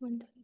One, two, three.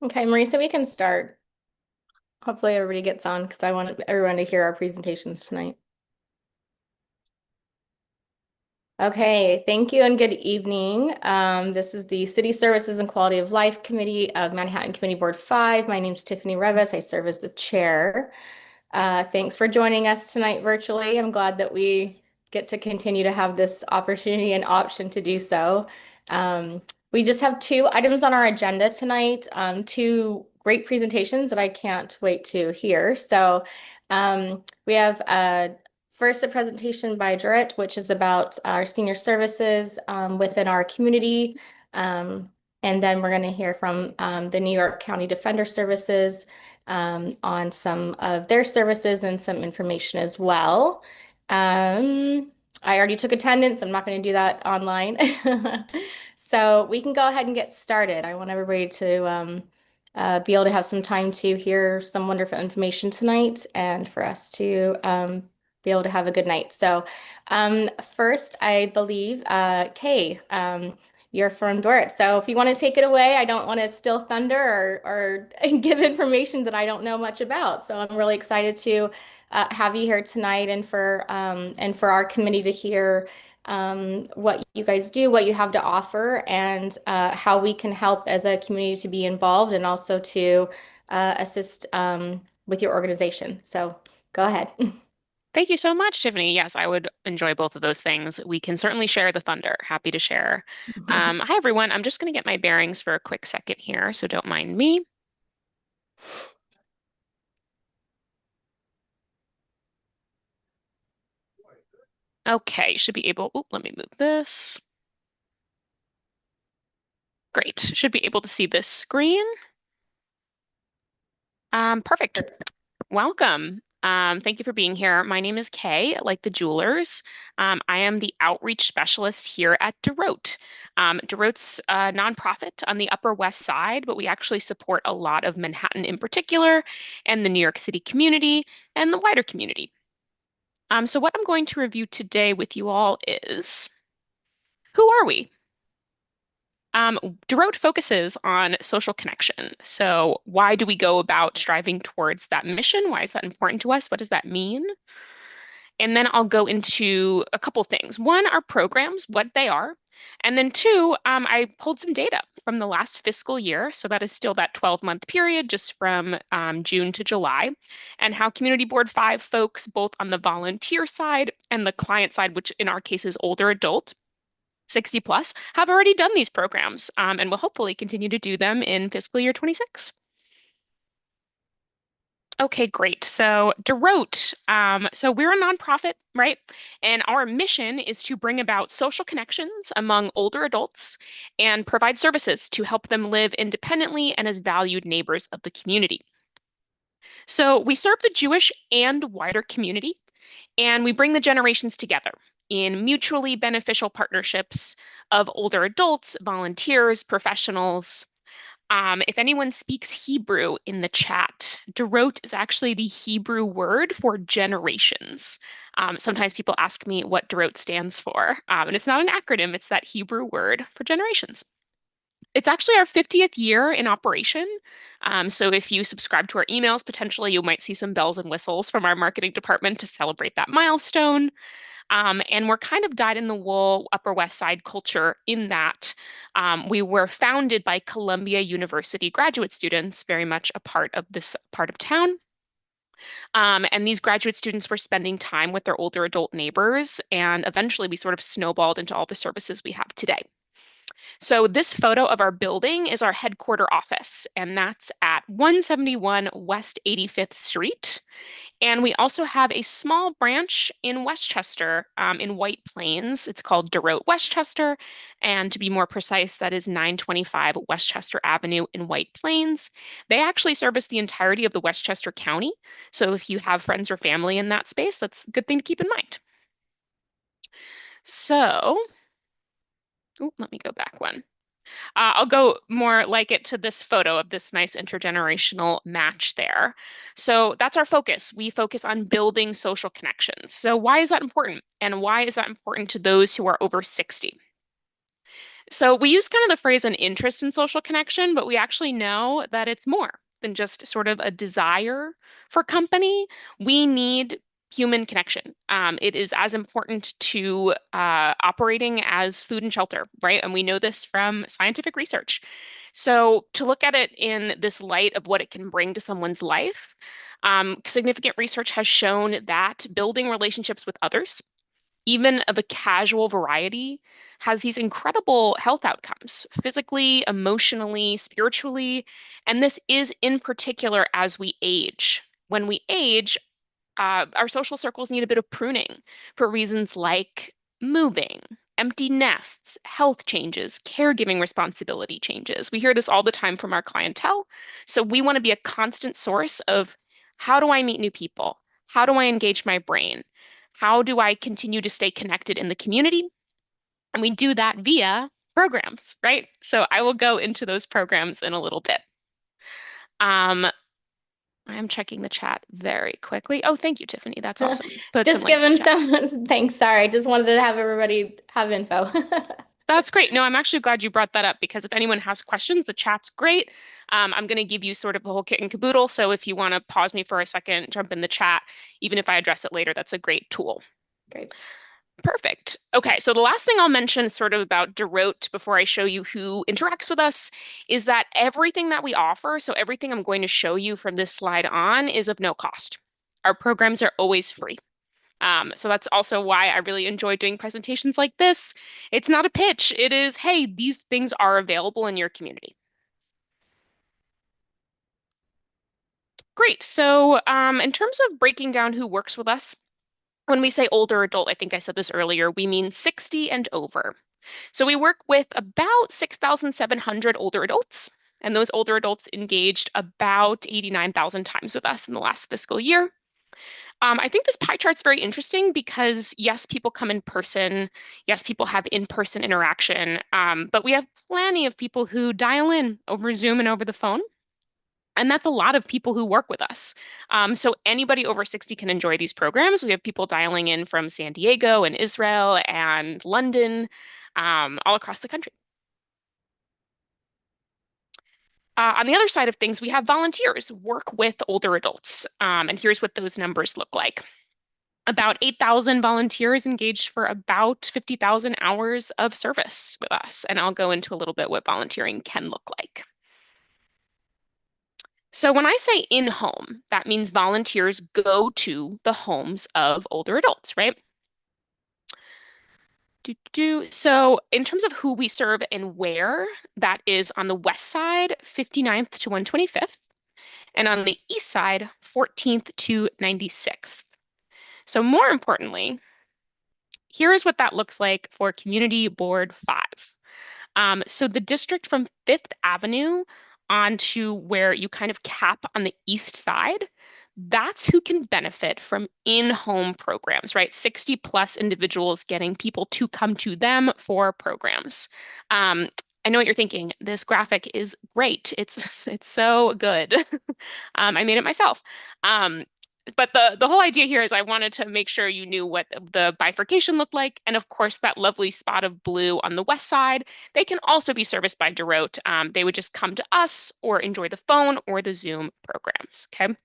Okay, Marisa, we can start. Hopefully everybody gets on because I want everyone to hear our presentations tonight. Okay, thank you and good evening. This is the City Services and Quality of Life Committee of Manhattan Community Board 5. My name is Tiffany Revis. I serve as the chair. Thanks for joining us tonight virtually. I'm glad that we get to continue to have this opportunity and option to do so. We just have two items on our agenda tonight, two great presentations that I can't wait to hear. So we have first a presentation by Jarrett, which is about our senior services within our community. And then we're going to hear from the New York County Defender Services on some of their services and some information as well. I already took attendance. I'm not going to do that online. So we can go ahead and get started. I want everybody to be able to have some time to hear some wonderful information tonight and for us to be able to have a good night. So first, I believe, Kay, you're from Dorrit. So if you want to take it away, I don't want to steal thunder or give information that I don't know much about. So I'm really excited to have you here tonight and for our committee to hear what you guys do, what you have to offer, and how we can help as a community to be involved and also to assist with your organization. So go ahead. Thank you so much, Tiffany. Yes, I would enjoy both of those things. We can certainly share the thunder. Happy to share. Hi, everyone. I'm just going to get my bearings for a quick second here, so don't mind me. Okay, should be able, let me move this. Great, should be able to see this screen. Perfect. Welcome. Thank you for being here. My name is Kay, like the jewelers. I am the outreach specialist here at DeRote. DeRote's a nonprofit on the Upper West Side, but we actually support a lot of Manhattan in particular, and the New York City community, and the wider community. So what I'm going to review today with you all is who are we? Um, DeRote focuses on social connection. So why do we go about striving towards that mission? Why is that important to us? What does that mean? And then I'll go into a couple things. One, our programs, what they are. And then two, I pulled some data from the last fiscal year. So that is still that 12-month period, just from June to July, and how Community Board 5 folks, both on the volunteer side and the client side, which in our case is older adult, 60 plus, have already done these programs and will hopefully continue to do them in fiscal year 26. Okay, great. So DeRote, so we're a nonprofit, right? And our mission is to bring about social connections among older adults and provide services to help them live independently and as valued neighbors of the community. So we serve the Jewish and wider community, and we bring the generations together in mutually beneficial partnerships of older adults, volunteers, professionals. If anyone speaks Hebrew in the chat, Dorot is actually the Hebrew word for generations. Sometimes people ask me what Dorot stands for, and it's not an acronym, it's that Hebrew word for generations. It's actually our 50th year in operation. So if you subscribe to our emails, potentially you might see some bells and whistles from our marketing department to celebrate that milestone. And we're kind of dyed-in-the-wool Upper West Side culture in that we were founded by Columbia University graduate students, very much a part of this part of town. And these graduate students were spending time with their older adult neighbors, and eventually we sort of snowballed into all the services we have today. So this photo of our building is our headquarter office, and that's at 171 West 85th Street. And we also have a small branch in Westchester, in White Plains. It's called DeRote Westchester. And to be more precise, that is 925 Westchester Avenue in White Plains. They actually service the entirety of the Westchester County. So if you have friends or family in that space, that's a good thing to keep in mind. So, let me go back one. I'll go more like it to this photo of this nice intergenerational match there. So that's our focus. We focus on building social connections. So why is that important? And why is that important to those who are over 60? So we use kind of the phrase an interest in social connection, but we actually know that it's more than just sort of a desire for company. We need human connection. It is as important to operating as food and shelter, right? And we know this from scientific research. So to look at it in this light of what it can bring to someone's life, significant research has shown that building relationships with others, even of a casual variety, has these incredible health outcomes, physically, emotionally, spiritually. And this is in particular as we age. When we age, our social circles need a bit of pruning for reasons like moving, empty nests, health changes, caregiving responsibility changes. We hear this all the time from our clientele. So we want to be a constant source of how do I meet new people? How do I engage my brain? How do I continue to stay connected in the community? And we do that via programs, right? So I will go into those programs in a little bit. Um, I'm checking the chat very quickly. Oh, thank you, Tiffany. That's awesome. Put some Just links in the giving chat. some thanks. Sorry, I just wanted to have everybody have info. That's great. No, I'm actually glad you brought that up because if anyone has questions, the chat's great. I'm going to give you sort of the whole kit and caboodle. So if you want to pause me for a second, jump in the chat, even if I address it later, that's a great tool. Great. Perfect. Okay, so the last thing I'll mention sort of about DeRote before I show you who interacts with us is that everything that we offer, so everything I'm going to show you from this slide on, is of no cost. Our programs are always free. So that's also why I really enjoy doing presentations like this. It's not a pitch. It is, hey, these things are available in your community. Great. So in terms of breaking down who works with us, when we say older adult, I think I said this earlier, we mean 60 and over. So we work with about 6,700 older adults, and those older adults engaged about 89,000 times with us in the last fiscal year. I think this pie chart's very interesting because yes, people come in person. Yes, people have in-person interaction, but we have plenty of people who dial in over Zoom and over the phone. And that's a lot of people who work with us. So anybody over 60 can enjoy these programs. We have people dialing in from San Diego and Israel and London, all across the country. On the other side of things, we have volunteers work with older adults. And here's what those numbers look like. About 8,000 volunteers engaged for about 50,000 hours of service with us. And I'll go into a little bit what volunteering can look like. So when I say in-home, that means volunteers go to the homes of older adults, right? So in terms of who we serve and where, that is on the west side, 59th to 125th, and on the east side, 14th to 96th. So more importantly, here is what that looks like for Community Board 5. So the district from Fifth Avenue onto where you kind of cap on the east side, that's who can benefit from in-home programs, right? 60 plus individuals getting people to come to them for programs. I know what you're thinking. This graphic is great. It's so good. I made it myself. But the whole idea here is I wanted to make sure you knew what the bifurcation looked like. And of course, that lovely spot of blue on the west side, they can also be serviced by DeRote. They would just come to us or enjoy the phone or the Zoom programs. Okay.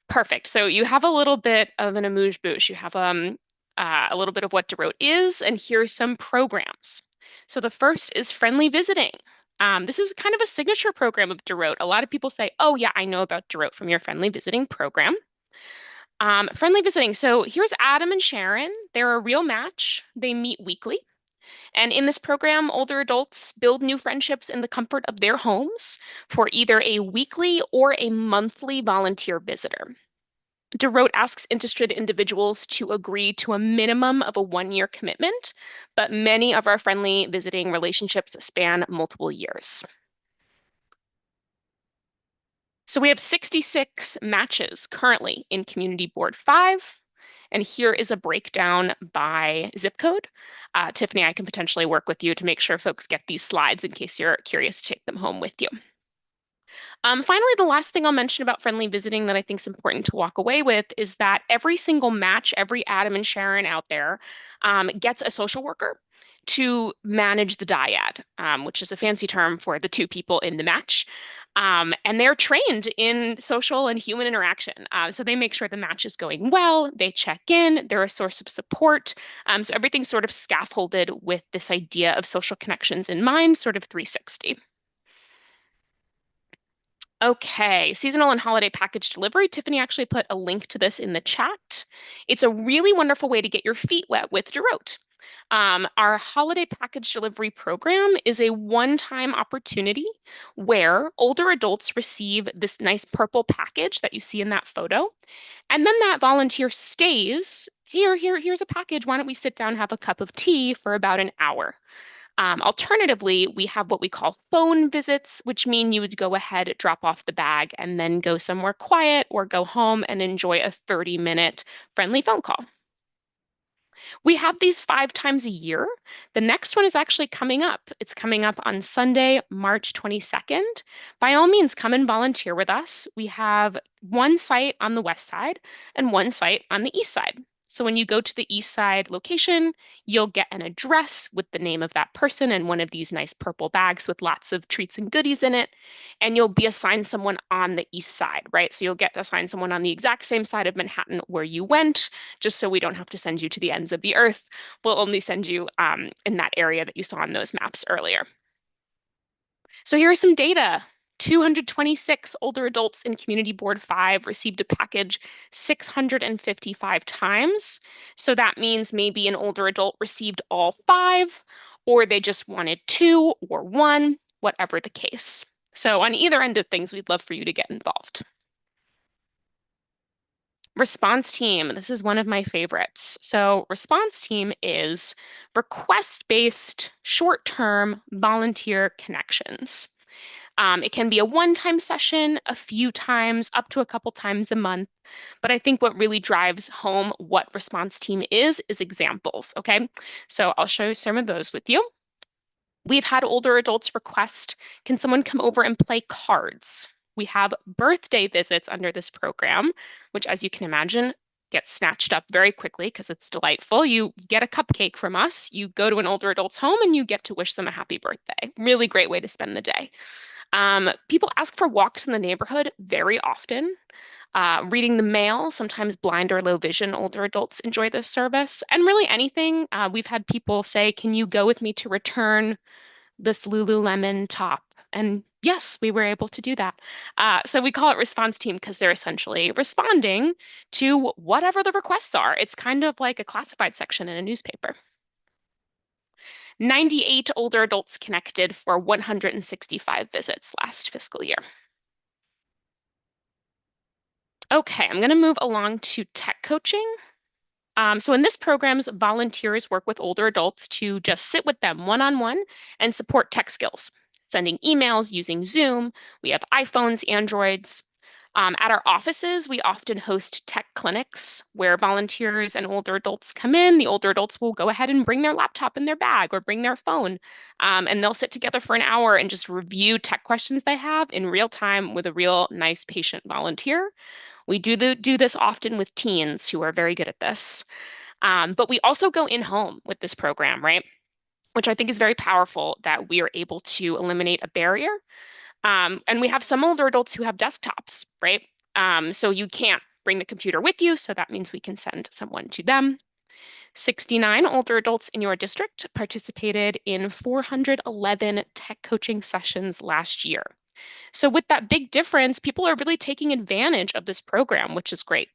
Perfect. So you have a little bit of an amuse-bouche. You have a little bit of what DeRote is, and here's some programs. So the first is friendly visiting. This is kind of a signature program of DeRote. A lot of people say, oh, yeah, I know about DeRote from your friendly visiting program. Friendly visiting. So here's Adam and Sharon. They're a real match. They meet weekly. And in this program, older adults build new friendships in the comfort of their homes for either a weekly or a monthly volunteer visitor. DeRote asks interested individuals to agree to a minimum of a 1 year commitment, but many of our friendly visiting relationships span multiple years. So we have 66 matches currently in Community Board 5. And here is a breakdown by zip code. Tiffany, I can potentially work with you to make sure folks get these slides in case you're curious to take them home with you. Finally, the last thing I'll mention about friendly visiting that I think is important to walk away with is that every single match, every Adam and Sharon out there gets a social worker to manage the dyad, which is a fancy term for the two people in the match. And they're trained in social and human interaction. So they make sure the match is going well, they check in, they're a source of support. So everything's sort of scaffolded with this idea of social connections in mind, sort of 360. Okay, seasonal and holiday package delivery. Tiffany actually put a link to this in the chat. It's a really wonderful way to get your feet wet with DeRote. Our holiday package delivery program is a one-time opportunity where older adults receive this nice purple package that you see in that photo. And then that volunteer stays. Here's a package. Why don't we sit down and have a cup of tea for about an hour? Alternatively, we have what we call phone visits, which mean you would go ahead, drop off the bag, and then go somewhere quiet or go home and enjoy a 30-minute friendly phone call. We have these 5 times a year. The next one is actually coming up. It's coming up on Sunday, March 22nd. By all means, come and volunteer with us. We have one site on the west side and one site on the east side. So when you go to the east side location, you'll get an address with the name of that person and one of these nice purple bags with lots of treats and goodies in it. And you'll be assigned someone on the east side, right? So you'll get assigned someone on the exact same side of Manhattan where you went, just so we don't have to send you to the ends of the earth. We'll only send you in that area that you saw on those maps earlier. So here are some data. 226 older adults in Community Board 5 received a package 655 times. So that means maybe an older adult received all 5, or they just wanted 2 or 1, whatever the case. So on either end of things, we'd love for you to get involved. Response team, this is one of my favorites. So response team is request-based short-term volunteer connections. It can be a one-time session, a few times, up to a couple times a month. But I think what really drives home what response team is examples, okay? So I'll show you some of those with you. We've had older adults request, can someone come over and play cards? We have birthday visits under this program, which, as you can imagine, gets snatched up very quickly because it's delightful. You get a cupcake from us, you go to an older adult's home, and you get to wish them a happy birthday. Really great way to spend the day. People ask for walks in the neighborhood very often. Reading the mail, sometimes blind or low vision older adults enjoy this service. And really anything. We've had people say, can you go with me to return this Lululemon top? And yes, we were able to do that. So we call it response team because they're essentially responding to whatever the requests are. It's kind of like a classified section in a newspaper. 98 older adults connected for 165 visits last fiscal year. Okay, I'm going to move along to tech coaching. So in this programs, volunteers work with older adults to just sit with them one-on-one and support tech skills, sending emails, using Zoom. We have iPhones, Androids. At our offices, we often host tech clinics where volunteers and older adults come in. The older adults will go ahead and bring their laptop in their bag or bring their phone, and they'll sit together for an hour and just review tech questions they have in real time with a real nice patient volunteer. We do this often with teens who are very good at this. But we also go in home with this program, right? Which I think is very powerful that we are able to eliminate a barrier. And we have some older adults who have desktops, right? So you can't bring the computer with you, so that means we can send someone to them. 69 older adults in your district participated in 411 tech coaching sessions last year. So with that big difference, people are really taking advantage of this program, which is great.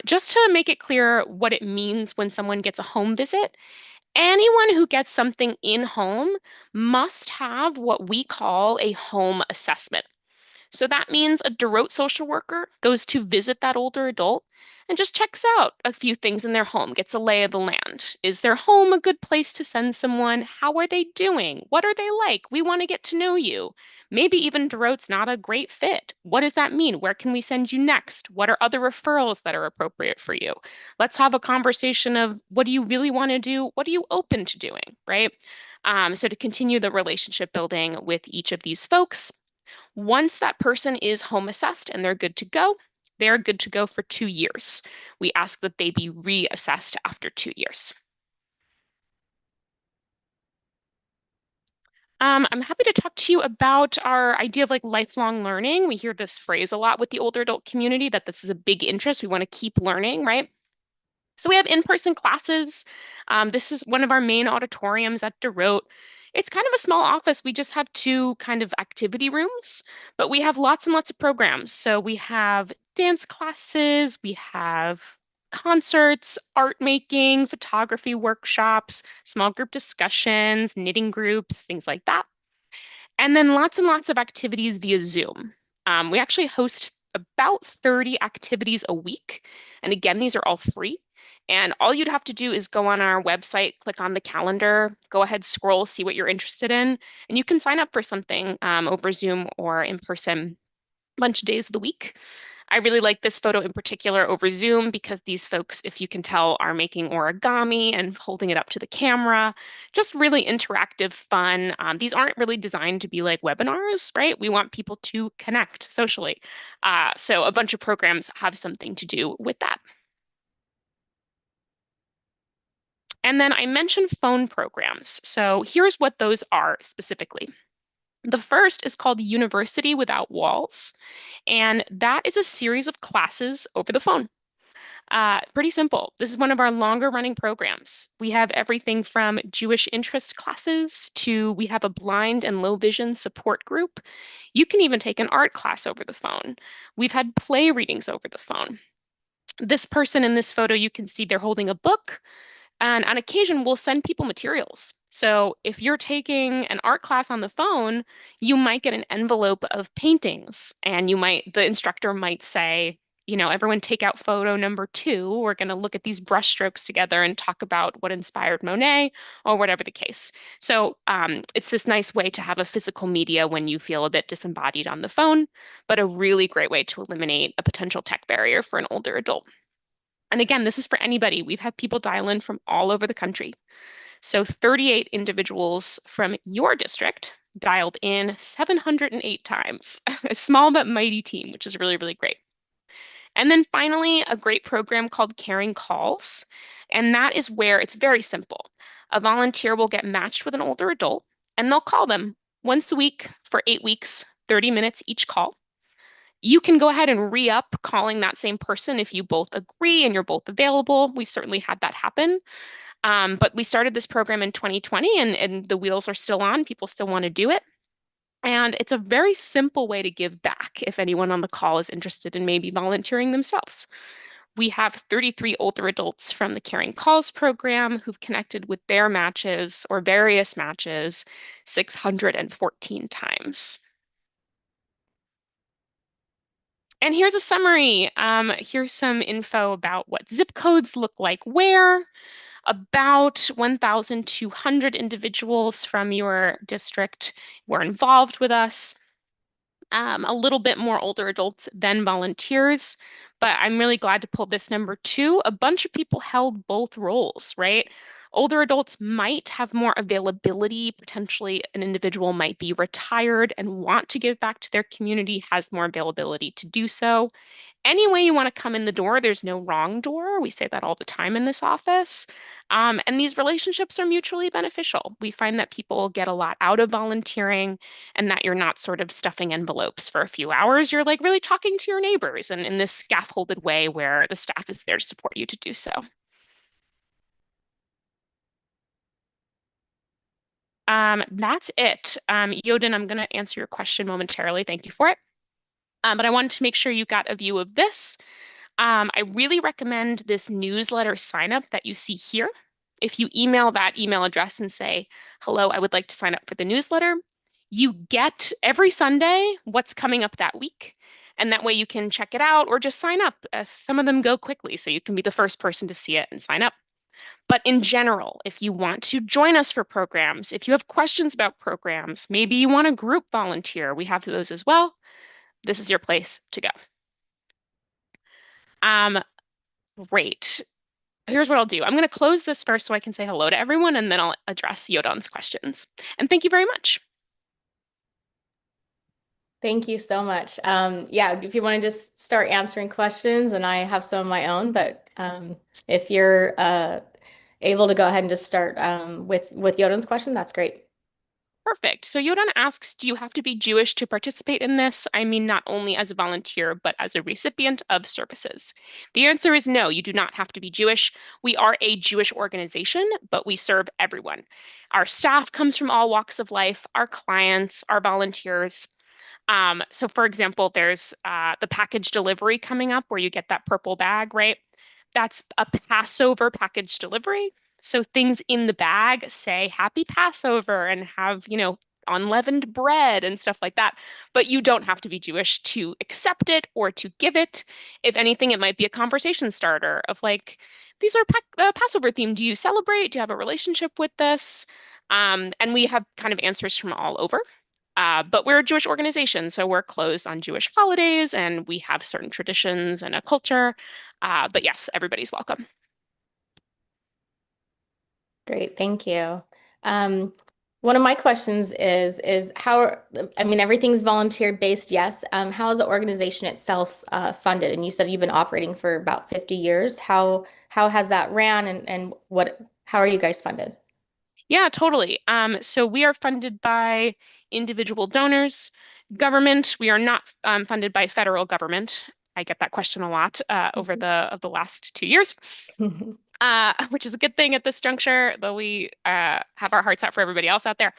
Just to make it clear what it means when someone gets a home visit, anyone who gets something in home must have what we call a home assessment. So that means a Derote social worker goes to visit that older adult and just checks out a few things in their home, gets a lay of the land. Is their home a good place to send someone? How are they doing? What are they like? We want to get to know you. Maybe even Derote's not a great fit. What does that mean? Where can we send you next? What are other referrals that are appropriate for you? Let's have a conversation of what do you really want to do? What are you open to doing, right? So to continue the relationship building with each of these folks, once that person is home assessed and they're good to go, they're good to go for 2 years. We ask that they be reassessed after 2 years. I'm happy to talk to you about our idea of like lifelong learning. We hear this phrase a lot with the older adult community that this is a big interest. We want to keep learning, right? So we have in-person classes. This is one of our main auditoriums at DeRote. It's kind of a small office. We just have two kind of activity rooms, but we have lots and lots of programs. So we have dance classes, we have concerts, art making, photography workshops, small group discussions, knitting groups, things like that. And then lots and lots of activities via Zoom. We actually host about 30 activities a week. And again, these are all free. And all you'd have to do is go on our website, click on the calendar, go ahead, scroll, see what you're interested in, and you can sign up for something over Zoom or in person lunch days of the week. I really like this photo in particular over Zoom because these folks, if you can tell, are making origami and holding it up to the camera. Just really interactive, fun. These aren't really designed to be like webinars, right? We want people to connect socially. So a bunch of programs have something to do with that. And then I mentioned phone programs. So here's what those are specifically. The first is called University Without Walls, and that is a series of classes over the phone. Pretty simple. This is one of our longer running programs. We have everything from Jewish interest classes to we have a blind and low vision support group. You can even take an art class over the phone. We've had play readings over the phone. This person in this photo, you can see they're holding a book. And on occasion, we'll send people materials. So if you're taking an art class on the phone, you might get an envelope of paintings, and the instructor might say, everyone take out photo number 2. We're going to look at these brush strokes together and talk about what inspired Monet or whatever the case. So it's this nice way to have a physical media when you feel a bit disembodied on the phone, but a really great way to eliminate a potential tech barrier for an older adult. And again, this is for anybody. We've had people dial in from all over the country. So 38 individuals from your district dialed in 708 times. A small but mighty team, which is really, really great. And then finally, a great program called Caring Calls. And that is where it's very simple. A volunteer will get matched with an older adult, and they'll call them once a week for 8 weeks, 30 minutes each call. You can go ahead and re-up calling that same person if you both agree and you're both available. We've certainly had that happen. But we started this program in 2020 and the wheels are still on. People still want to do it. And it's a very simple way to give back if anyone on the call is interested in maybe volunteering themselves. We have 33 older adults from the Caring Calls program who've connected with their matches or various matches 614 times. And here's a summary. Here's some info about what zip codes look like where. About 1,200 individuals from your district were involved with us. A little bit more older adults than volunteers, but I'm really glad to pull this number too. A bunch of people held both roles, right? Older adults might have more availability. Potentially, an individual might be retired and want to give back to their community, has more availability to do so. Any way you want to come in the door, there's no wrong door. We say that all the time in this office. And these relationships are mutually beneficial. We find that people get a lot out of volunteering and that you're not sort of stuffing envelopes for a few hours. You're like really talking to your neighbors and in this scaffolded way where the staff is there to support you to do so. That's it. Yoden, I'm going to answer your question momentarily. Thank you for it. But I wanted to make sure you got a view of this. I really recommend this newsletter sign up that you see here. If you email that email address and say, hello, I would like to sign up for the newsletter, you get every Sunday what's coming up that week. And that way you can check it out or just sign up. Some of them go quickly, so you can be the first person to see it and sign up. But in general, if you want to join us for programs, if you have questions about programs, maybe you want to group volunteer, we have those as well. This is your place to go. Um, Great. Here's what I'll do. I'm going to close this first so I can say hello to everyone, and then I'll address Yodon's questions. And thank you very much. Thank you so much. Yeah, if you want to just start answering questions, and I have some of my own, but if you're able to go ahead and just start with Yodon's question, that's great. Perfect. So Yodon asks, do you have to be Jewish to participate in this? I mean, not only as a volunteer, but as a recipient of services. The answer is no, you do not have to be Jewish. We are a Jewish organization, but we serve everyone. Our staff comes from all walks of life, our clients, our volunteers. So for example, there's the package delivery coming up where you get that purple bag, right? That's a Passover package delivery. So things in the bag say Happy Passover and have, unleavened bread and stuff like that. But you don't have to be Jewish to accept it or to give it. If anything, it might be a conversation starter of like, these are Passover themed. Do you celebrate? Do you have a relationship with this? And we have kind of answers from all over. But we're a Jewish organization, so we're closed on Jewish holidays and we have certain traditions and a culture. But yes, everybody's welcome. Great, thank you. One of my questions is how, I mean, everything's volunteer based, yes. How is the organization itself funded? And you said you've been operating for about 50 years. How has that ran and how are you guys funded? Yeah, totally. So we are funded by individual donors, government. We are not funded by federal government. I get that question a lot over the last 2 years. Which is a good thing at this juncture, though we have our hearts out for everybody else out there.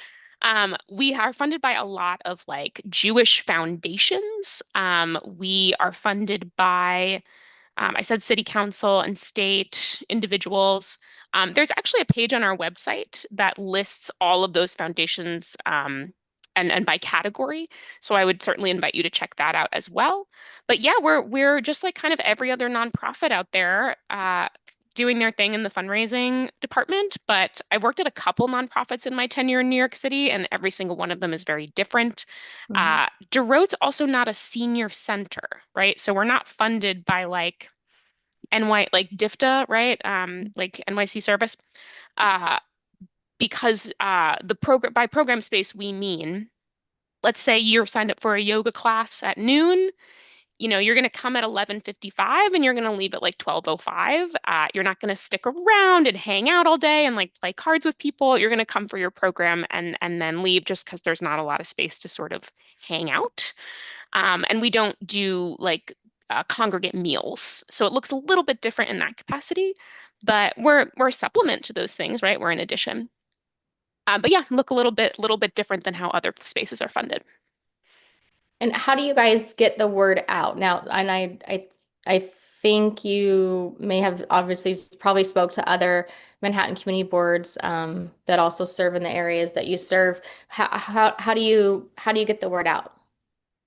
We are funded by a lot of like Jewish foundations. We are funded by, I said city council and state individuals. There's actually a page on our website that lists all of those foundations and by category. So I would certainly invite you to check that out as well. But yeah, we're just like kind of every other nonprofit out there, doing their thing in the fundraising department. But I've worked at a couple nonprofits in my tenure in New York City, and every single one of them is very different. Mhm. DeRote's also not a senior center, right? So we're not funded by like NY, like DIFTA, right? Like NYC service. Uh, because the program by program space we mean, let's say you're signed up for a yoga class at noon. You're going to come at 11:55 and you're going to leave at like 12:05. You're not going to stick around and hang out all day and like play cards with people. You're going to come for your program and then leave just because there's not a lot of space to sort of hang out. And we don't do like congregate meals. So it looks a little bit different in that capacity, but we're a supplement to those things, right? We're an addition. But yeah, look a little bit different than how other spaces are funded. And how do you guys get the word out now? And I think you may have obviously probably spoke to other Manhattan community boards that also serve in the areas that you serve. How do you get the word out?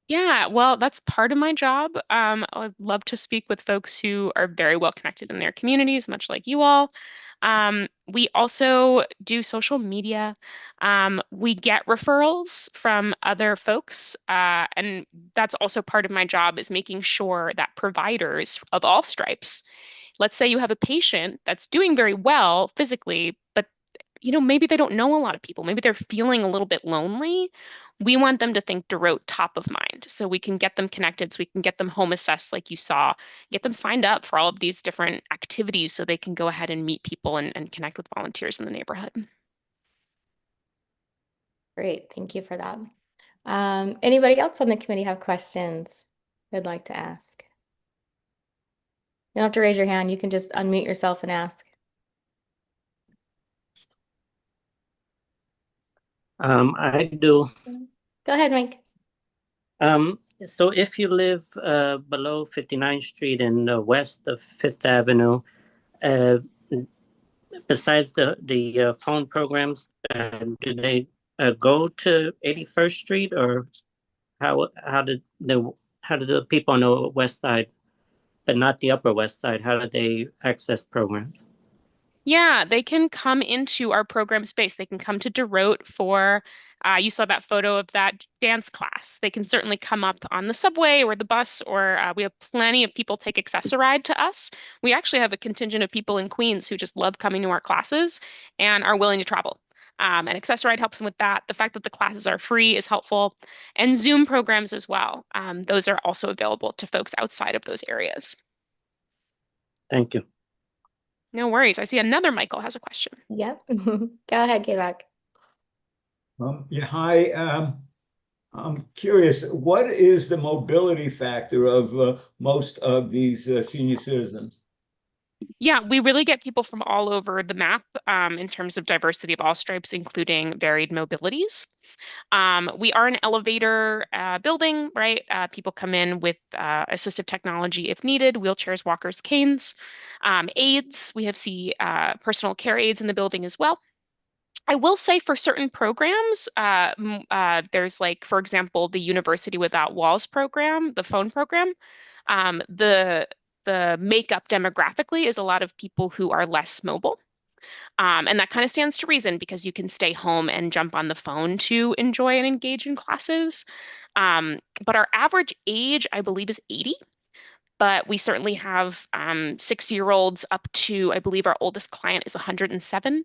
Yeah, well, that's part of my job. I would love to speak with folks who are very well connected in their communities, much like you all. We also do social media. We get referrals from other folks, and that's also part of my job is making sure that providers of all stripes, let's say you have a patient that's doing very well physically, but maybe they don't know a lot of people. Maybe they're feeling a little bit lonely. We want them to think Dorot top of mind so we can get them connected, so we can get them home assessed like you saw, get them signed up for all of these different activities so they can go ahead and meet people and connect with volunteers in the neighborhood. Great, thank you for that. Anybody else on the committee have questions they'd like to ask? You don't have to raise your hand. You can just unmute yourself and ask. I do. Go ahead, Mike. So if you live below 59th Street and west of Fifth Avenue, uh, besides the phone programs, do they go to 81st Street, or how did the people on the west side, but not the upper west side, how did they access programs? Yeah, they can come into our program space. They can come to DeRote for, you saw that photo of that dance class. They can certainly come up on the subway or the bus, or we have plenty of people take Access-a-Ride to us. We actually have a contingent of people in Queens who just love coming to our classes and are willing to travel. And Access-a-Ride helps them with that. The fact that the classes are free is helpful. And Zoom programs as well. Those are also available to folks outside of those areas. Thank you. No worries. I see another Michael has a question. Yep. Go ahead, K-Rock. Yeah, hi. I'm curious, what is the mobility factor of most of these senior citizens? Yeah, we really get people from all over the map in terms of diversity of all stripes, including varied mobilities. We are an elevator building, right? People come in with assistive technology if needed, wheelchairs, walkers, canes, aides. We have personal care aides in the building as well. I will say for certain programs, there's like, for example, the University Without Walls program, the phone program. Um, the the makeup demographically is a lot of people who are less mobile. And that kind of stands to reason because you can stay home and jump on the phone to enjoy and engage in classes. But our average age, I believe, is 80. But we certainly have 60-year-olds up to, I believe our oldest client is 107.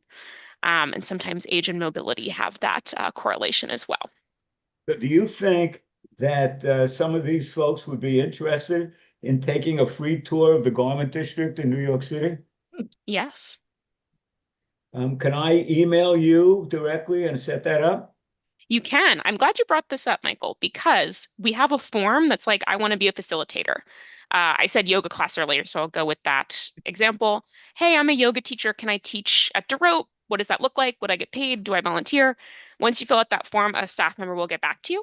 And sometimes age and mobility have that correlation as well. So do you think that some of these folks would be interested in taking a free tour of the Garment District in New York City? Yes. Can I email you directly and set that up? You can. I'm glad you brought this up, Michael, because we have a form that's like, I want to be a facilitator. I said yoga class earlier, so I'll go with that example. Hey, I'm a yoga teacher. Can I teach at DeRote? What does that look like? Would I get paid? Do I volunteer? Once you fill out that form, a staff member will get back to you.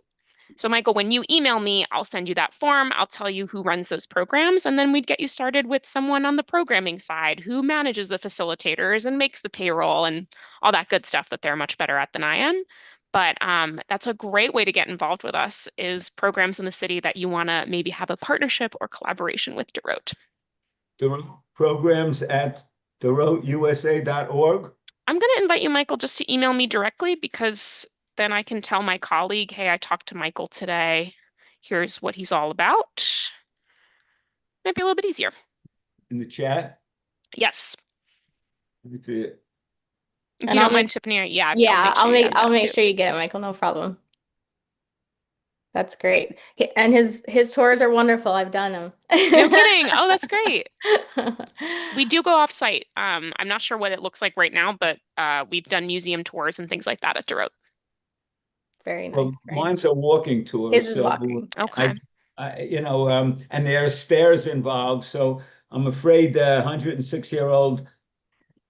So, Michael, when you email me, I'll send you that form. I'll tell you who runs those programs, and then we'd get you started with someone on the programming side who manages the facilitators and makes the payroll and all that good stuff that they're much better at than I am. But that's a great way to get involved with us is programs in the city that you want to maybe have a partnership or collaboration with DeRote. The programs at DeRoteUSA.org? I'm going to invite you, Michael, just to email me directly because then I can tell my colleague, hey, I talked to Michael today. Here's what he's all about. Might be a little bit easier. in the chat? Yes. Let me see it. If And you I'll don't mind, make Tiffany, I'll Yeah, make sure you add I'll that make too. sure you get it, Michael. No problem. That's great. And his tours are wonderful. I've done them. No kidding. Oh, that's great. We do go off site. I'm not sure what it looks like right now, but we've done museum tours and things like that at DeRote. Very Well, nice, right? mine's a walking tour, His is so walking. Yeah. Okay. and there are stairs involved, so I'm afraid the 106-year-old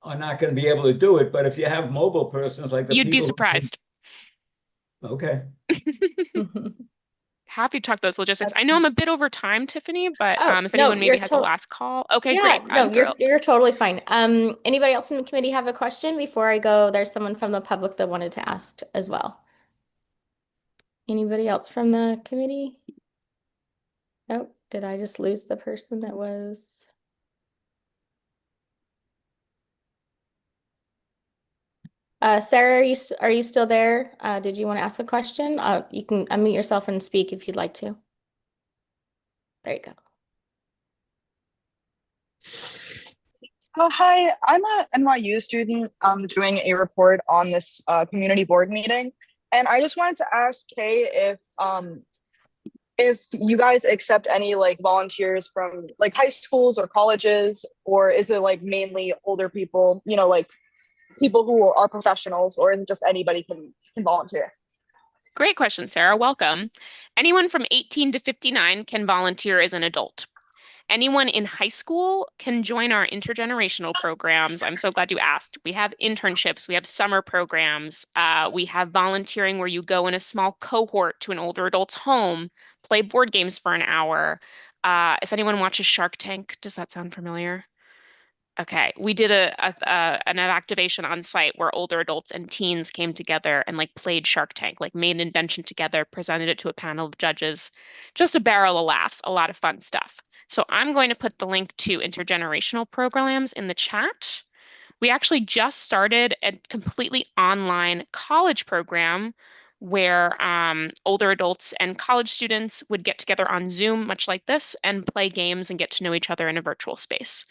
are not going to be able to do it. But if you have mobile persons like the You'd be people surprised. okay. Happy to talk those logistics. That's- I know I'm a bit over time, Tiffany, but Oh, if no, anyone maybe has a last call. Okay, yeah, great. no, I'm thrilled. you're totally fine. Anybody else in the committee have a question before I go? There's someone from the public that wanted to ask as well. Anybody else from the committee? Oh, did I just lose the person that was? Sarah, are you still there? Did you want to ask a question? You can unmute yourself and speak if you'd like to. There you go. Oh, hi, I'm a NYU student doing a report on this community board meeting. And I just wanted to ask Kay if you guys accept any like volunteers from like high schools or colleges, or is it like mainly older people, like people who are professionals, or is it just anybody can volunteer? Great question, Sarah. Welcome. Anyone from 18 to 59 can volunteer as an adult. Anyone in high school can join our intergenerational programs. I'm so glad you asked. We have internships, we have summer programs, we have volunteering where you go in a small cohort to an older adult's home, play board games for an hour. If anyone watches Shark Tank, does that sound familiar? Okay, we did an activation on site where older adults and teens came together and like played Shark Tank, like made an invention together, presented it to a panel of judges. Just a barrel of laughs, a lot of fun stuff. So I'm going to put the link to intergenerational programs in the chat. We actually just started a completely online college program where older adults and college students would get together on Zoom, much like this, and play games and get to know each other in a virtual space.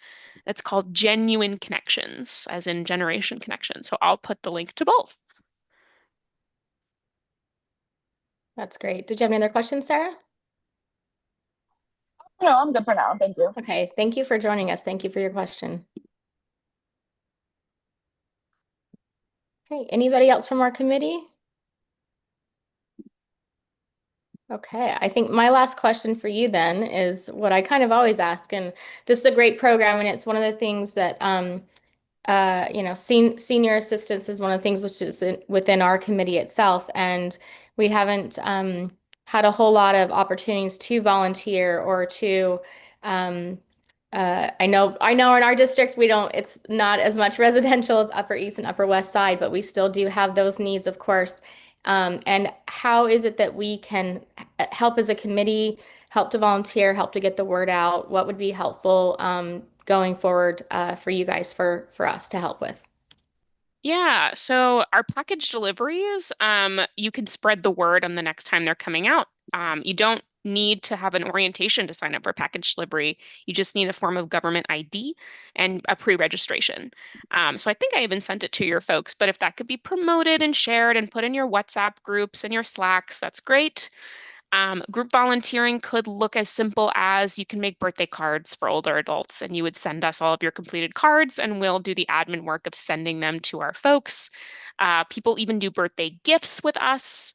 It's called Genuine Connections, as in generation connection. So I'll put the link to both. That's great. Did you have any other questions, Sarah? No, I'm good for now. Thank you. Okay, thank you for joining us. Thank you for your question. Okay, anybody else from our committee? Okay, I think my last question for you then is what I kind of always ask, and this is a great program, and it's one of the things that senior assistance is one of the things which is within our committee itself, and we haven't had a whole lot of opportunities to volunteer or to I know in our district it's not as much residential as Upper East and Upper West Side, but we still do have those needs, of course. And how is it that we can help as a committee, help to volunteer, help to get the word out? What would be helpful going forward for you guys, for us to help with? Yeah, so our package deliveries, you can spread the word on the next time they're coming out. You don't need to have an orientation to sign up for package delivery. You just need a form of government ID and a pre-registration. So I think I even sent it to your folks, but if that could be promoted and shared and put in your WhatsApp groups and your Slacks, that's great. Group volunteering could look as simple as you can make birthday cards for older adults, and you would send us all of your completed cards, and we'll do the admin work of sending them to our folks. People even do birthday gifts with us.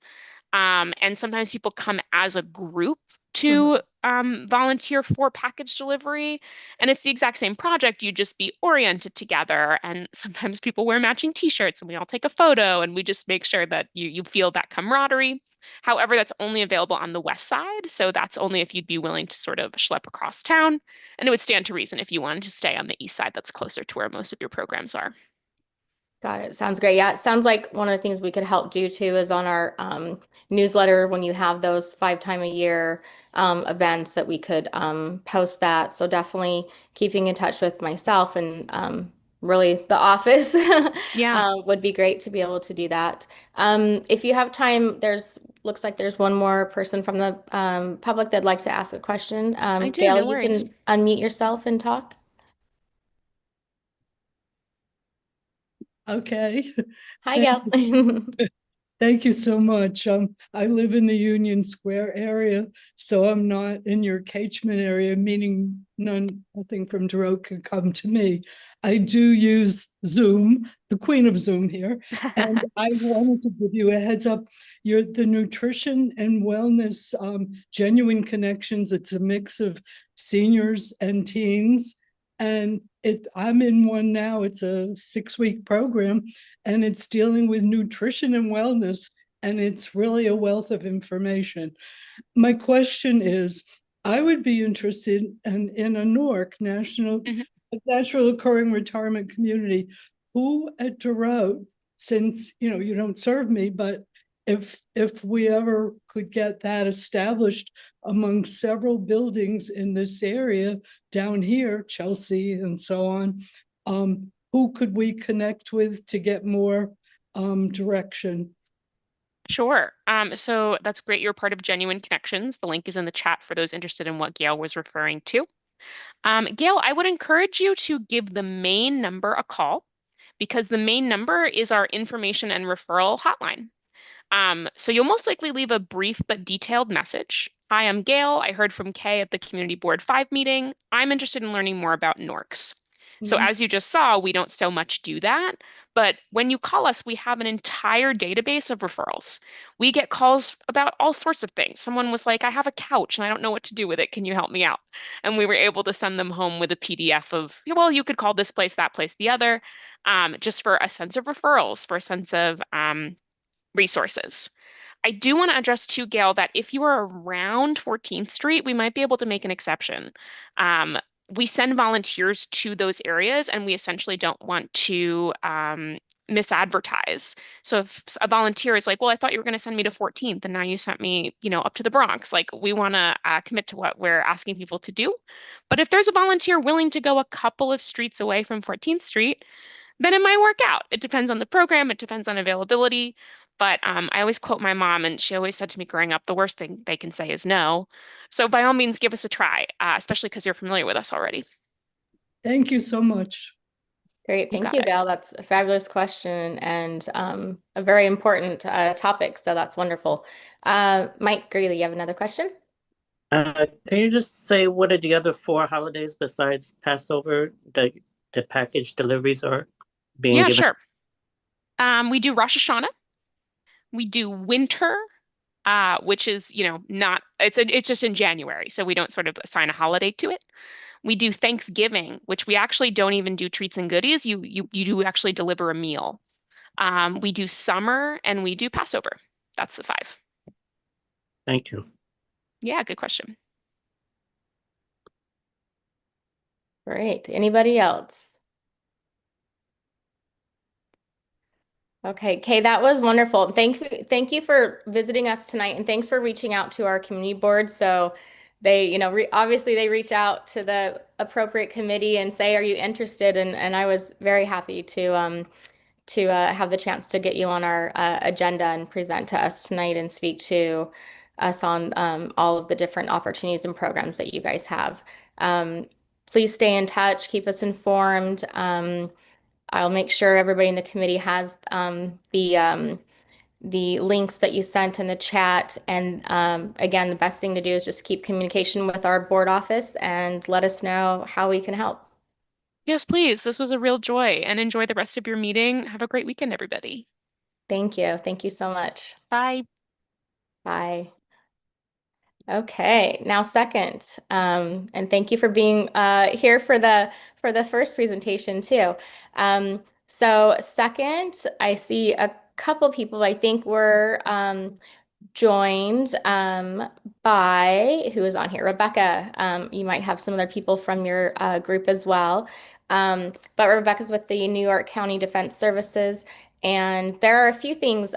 And sometimes people come as a group to volunteer for package delivery. And it's the exact same project, you just be oriented together. And sometimes people wear matching t-shirts and we all take a photo and we just make sure that you feel that camaraderie. However, that's only available on the west side. So that's only if you'd be willing to sort of schlep across town. And it would stand to reason if you wanted to stay on the east side, that's closer to where most of your programs are. Got it. Sounds great. Yeah, it sounds like one of the things we could help do too is on our newsletter when you have those 5-time-a-year events that we could post that. So definitely keeping in touch with myself and really the office Yeah. would be great to be able to do that. If you have time, looks like there's one more person from the public that'd like to ask a question. I do, Gail, no you worries. can unmute yourself and talk. Okay. Hi, Gail. Thank you so much. I live in the Union Square area, so I'm not in your catchment area, meaning nothing from Duro can come to me. I do use Zoom, the queen of Zoom here, and I wanted to give you a heads up. You're the nutrition and wellness, genuine connections. It's a mix of seniors and teens. And I'm in one now. It's a 6-week program, and it's dealing with nutrition and wellness, and it's really a wealth of information. My question is, I would be interested in a NORC, Natural Occurring Retirement Community. Who at Drought, since you don't serve me, but if we ever could get that established among several buildings in this area down here, Chelsea and so on, who could we connect with to get more direction? Sure. So that's great. You're part of Genuine Connections. The link is in the chat for those interested in what Gail was referring to. Gail, I would encourage you to give the main number a call because the main number is our information and referral hotline. So you'll most likely leave a brief but detailed message. Hi, I'm Gail. I heard from Kay at the Community Board 5 meeting. I'm interested in learning more about NORCs. So as you just saw, we don't so much do that. But when you call us, we have an entire database of referrals. We get calls about all sorts of things. Someone was like, I have a couch and I don't know what to do with it. Can you help me out? And we were able to send them home with a PDF of, well, you could call this place, that place, the other, just for a sense of referrals, for a sense of resources. I do want to address too, Gail, that if you are around 14th Street, we might be able to make an exception. We send volunteers to those areas, and we essentially don't want to misadvertise. So if a volunteer is like, well, I thought you were going to send me to 14th, and now you sent me, up to the Bronx, like we want to commit to what we're asking people to do. But if there's a volunteer willing to go a couple of streets away from 14th Street, then it might work out. It depends on the program, it depends on availability. But I always quote my mom, and she always said to me growing up, the worst thing they can say is no. So by all means, give us a try, especially because you're familiar with us already. Thank you so much. Great. You Thank got you, it. Gail. That's a fabulous question and a very important topic. So that's wonderful. Mike Greeley, you have another question? Can you just say what are the other 4 holidays besides Passover that the package deliveries are being Yeah, given? sure. We do Rosh Hashanah. We do winter, which is, not, it's just in January. So we don't sort of assign a holiday to it. We do Thanksgiving, which we actually don't even do treats and goodies. You do actually deliver a meal. We do summer and we do Passover. That's the 5. Thank you. Yeah, good question. Great. Anybody else? Okay, Kay, that was wonderful. Thank you for visiting us tonight, and thanks for reaching out to our community board. So they, obviously they reach out to the appropriate committee and say, "Are you interested?" And I was very happy to have the chance to get you on our agenda and present to us tonight and speak to us on all of the different opportunities and programs that you guys have. Please stay in touch, keep us informed. I'll make sure everybody in the committee has the links that you sent in the chat. And again, the best thing to do is just keep communication with our board office and let us know how we can help. Yes, please. This was a real joy, and enjoy the rest of your meeting. Have a great weekend, everybody. Thank you. Thank you so much. Bye. Bye. Okay, now second, and thank you for being here for the first presentation too. So second, I see a couple people I think were joined by who is on here. Rebecca, you might have some other people from your group as well. But Rebecca's with the New York County Defense Services. And there are a few things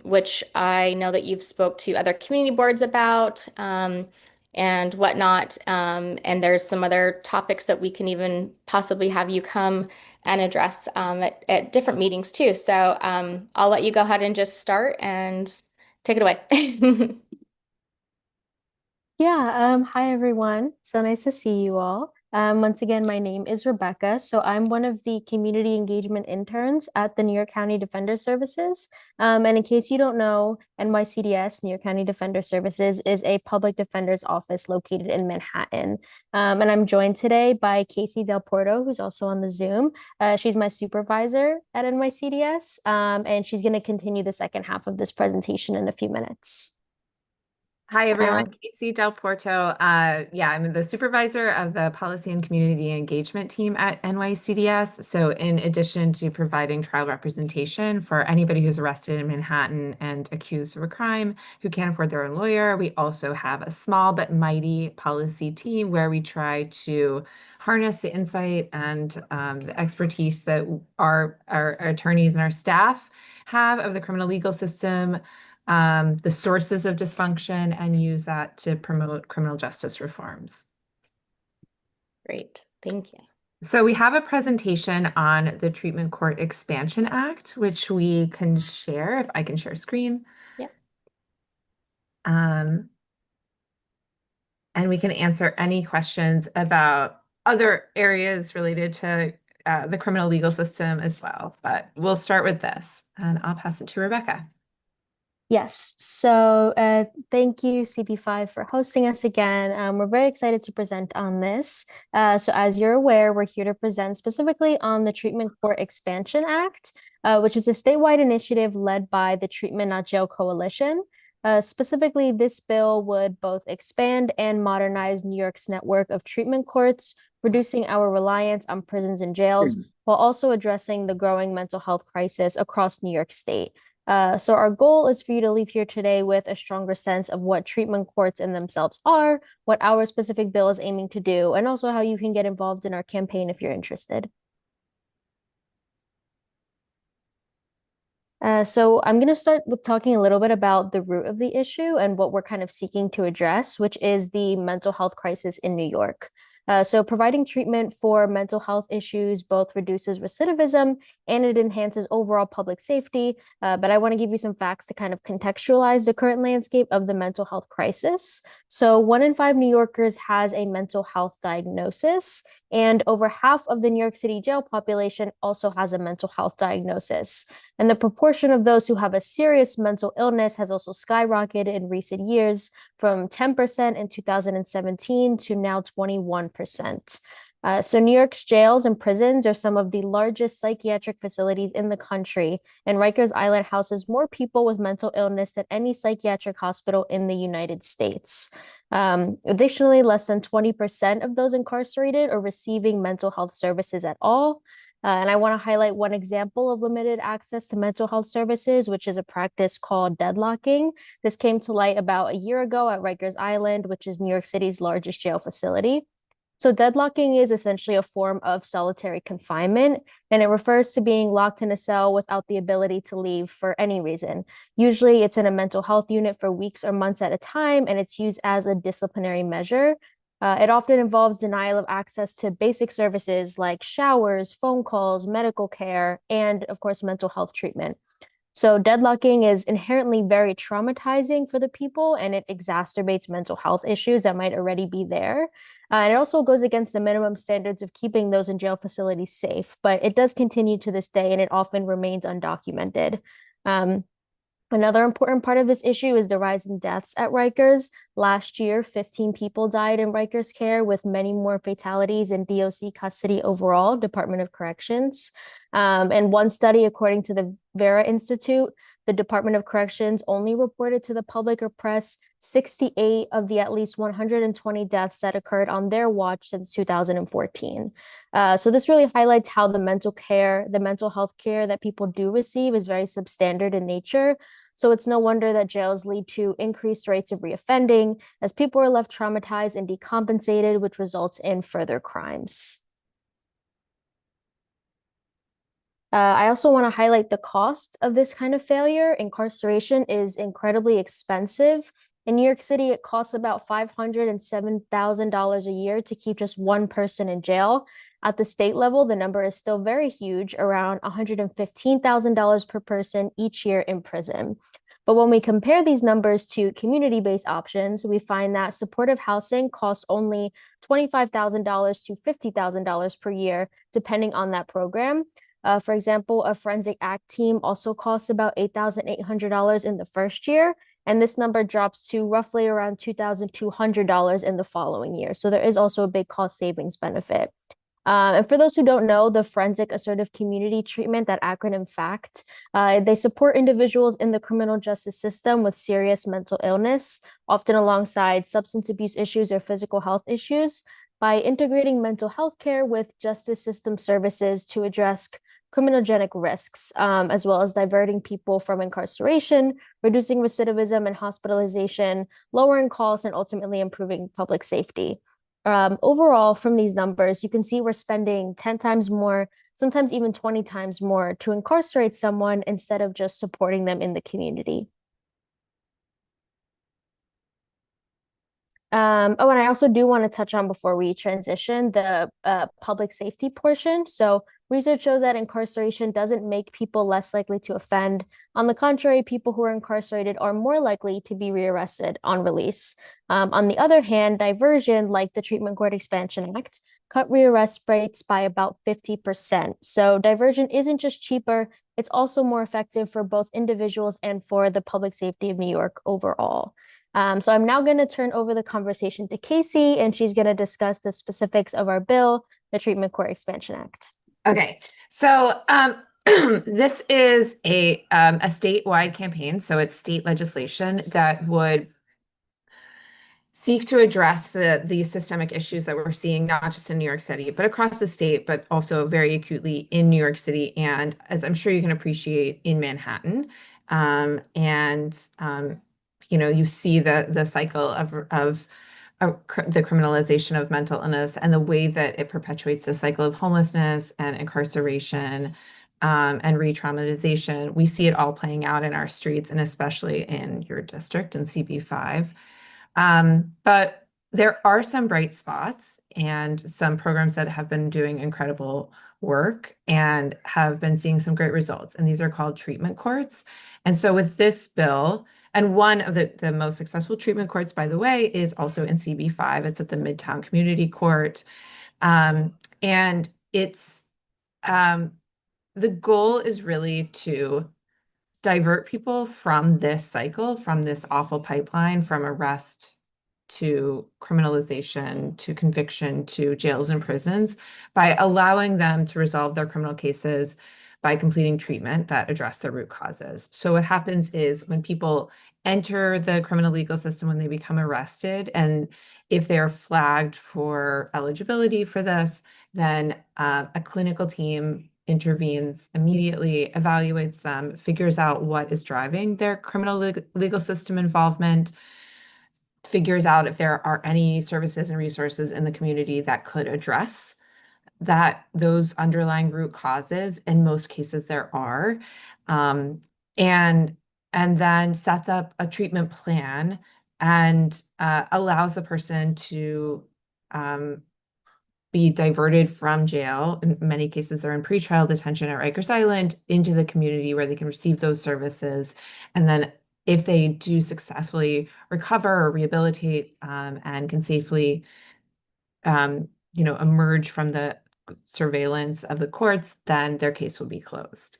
which I know that you've spoke to other community boards about and whatnot. And there's some other topics that we can even possibly have you come and address at different meetings too. So I'll let you go ahead and just start and take it away. Yeah, hi everyone. So nice to see you all. Once again, my name is Rebecca. So I'm one of the community engagement interns at the New York County Defender Services. And in case you don't know, NYCDS, New York County Defender Services, is a public defender's office located in Manhattan. And I'm joined today by Casey Del Porto, who's also on the Zoom. She's my supervisor at NYCDS, and she's going to continue the second half of this presentation in a few minutes. Hi, everyone. Casey Del Porto. I'm the supervisor of the Policy and Community Engagement team at NYCDS. So in addition to providing trial representation for anybody who's arrested in Manhattan and accused of a crime who can't afford their own lawyer, we also have a small but mighty policy team where we try to harness the insight and the expertise that our attorneys and our staff have of the criminal legal system, the sources of dysfunction, and use that to promote criminal justice reforms. Great, thank you. So we have a presentation on the Treatment Court Expansion Act, which we can share, if I can share screen. Yeah. And we can answer any questions about other areas related to the criminal legal system as well. But we'll start with this, and I'll pass it to Rebecca. Yes, so thank you, CP5, for hosting us again. We're very excited to present on this. So as you're aware, we're here to present specifically on the Treatment Court Expansion Act, which is a statewide initiative led by the Treatment Not Jail Coalition. Specifically, this bill would both expand and modernize New York's network of treatment courts, reducing our reliance on prisons and jails, while also addressing the growing mental health crisis across New York State. So our goal is for you to leave here today with a stronger sense of what treatment courts in themselves are, what our specific bill is aiming to do, and also how you can get involved in our campaign if you're interested. So I'm going to start with talking a little bit about the root of the issue and what we're kind of seeking to address, which is the mental health crisis in New York. So providing treatment for mental health issues both reduces recidivism and it enhances overall public safety. But I want to give you some facts to kind of contextualize the current landscape of the mental health crisis. So 1 in 5 New Yorkers has a mental health diagnosis, and over half of the New York City jail population also has a mental health diagnosis. And the proportion of those who have a serious mental illness has also skyrocketed in recent years from 10% in 2017 to now 21%. So New York's jails and prisons are some of the largest psychiatric facilities in the country, and Rikers Island houses more people with mental illness than any psychiatric hospital in the United States. Additionally, less than 20% of those incarcerated are receiving mental health services at all. And I want to highlight one example of limited access to mental health services, which is a practice called deadlocking. This came to light about a year ago at Rikers Island, which is New York City's largest jail facility. So deadlocking is essentially a form of solitary confinement, and it refers to being locked in a cell without the ability to leave for any reason. Usually it's in a mental health unit for weeks or months at a time, and it's used as a disciplinary measure. It often involves denial of access to basic services like showers, phone calls, medical care, and of course, mental health treatment. So deadlocking is inherently very traumatizing for the people, and it exacerbates mental health issues that might already be there. And it also goes against the minimum standards of keeping those in jail facilities safe, but it does continue to this day, and it often remains undocumented. Another important part of this issue is the rise in deaths at Rikers. Last year, 15 people died in Rikers care, with many more fatalities in DOC custody overall, Department of Corrections. And one study, according to the Vera Institute, the Department of Corrections only reported to the public or press 68 of the at least 120 deaths that occurred on their watch since 2014. So this really highlights how the mental health care that people do receive is very substandard in nature. So it's no wonder that jails lead to increased rates of reoffending as people are left traumatized and decompensated, which results in further crimes. I also want to highlight the cost of this kind of failure. Incarceration is incredibly expensive. In New York City, it costs about $507,000 a year to keep just one person in jail. At the state level, the number is still very huge, around $115,000 per person each year in prison. But when we compare these numbers to community-based options, we find that supportive housing costs only $25,000 to $50,000 per year, depending on that program. For example, a forensic act team also costs about $8,800 in the first year, and this number drops to roughly around $2,200 in the following year. So there is also a big cost savings benefit. And for those who don't know, the Forensic Assertive Community Treatment, that acronym FACT, they support individuals in the criminal justice system with serious mental illness, often alongside substance abuse issues or physical health issues, by integrating mental health care with justice system services to address criminogenic risks, as well as diverting people from incarceration, reducing recidivism and hospitalization, lowering costs, and ultimately improving public safety. Overall, from these numbers, you can see we're spending 10 times more, sometimes even 20 times more to incarcerate someone instead of just supporting them in the community. And I also do want to touch on, before we transition, the public safety portion. So research shows that incarceration doesn't make people less likely to offend. On the contrary, people who are incarcerated are more likely to be rearrested on release. On the other hand, diversion, like the Treatment Court Expansion Act, cut rearrest rates by about 50%. So diversion isn't just cheaper, it's also more effective for both individuals and for the public safety of New York overall. So I'm now going to turn over the conversation to Casey, and she's going to discuss the specifics of our bill, the Treatment Court Expansion Act. Okay, so this is a statewide campaign, so it's state legislation that would seek to address the systemic issues that we're seeing, not just in New York City, but across the state, but also very acutely in New York City, and as I'm sure you can appreciate, in Manhattan. You see the cycle of the criminalization of mental illness and the way that it perpetuates the cycle of homelessness and incarceration and re-traumatization. We see it all playing out in our streets, and especially in your district in CB5. But there are some bright spots and some programs that have been doing incredible work and have been seeing some great results. And these are called treatment courts. And so with this bill, and one of the most successful treatment courts, by the way, is also in CB5. It's at the Midtown Community Court. And it's the goal is really to divert people from this cycle, from this awful pipeline, from arrest to criminalization, to conviction, to jails and prisons, by allowing them to resolve their criminal cases by completing treatment that address the root causes. So what happens is when people enter the criminal legal system, when they become arrested, and if they're flagged for eligibility for this, then a clinical team intervenes immediately, evaluates them, figures out what is driving their criminal legal system involvement, figures out if there are any services and resources in the community that could address those underlying root causes. In most cases, there are, and then sets up a treatment plan and allows the person to be diverted from jail. In many cases, they're in pretrial detention at Rikers Island, into the community where they can receive those services. And then if they do successfully recover or rehabilitate and can safely emerge from the surveillance of the courts, then their case will be closed.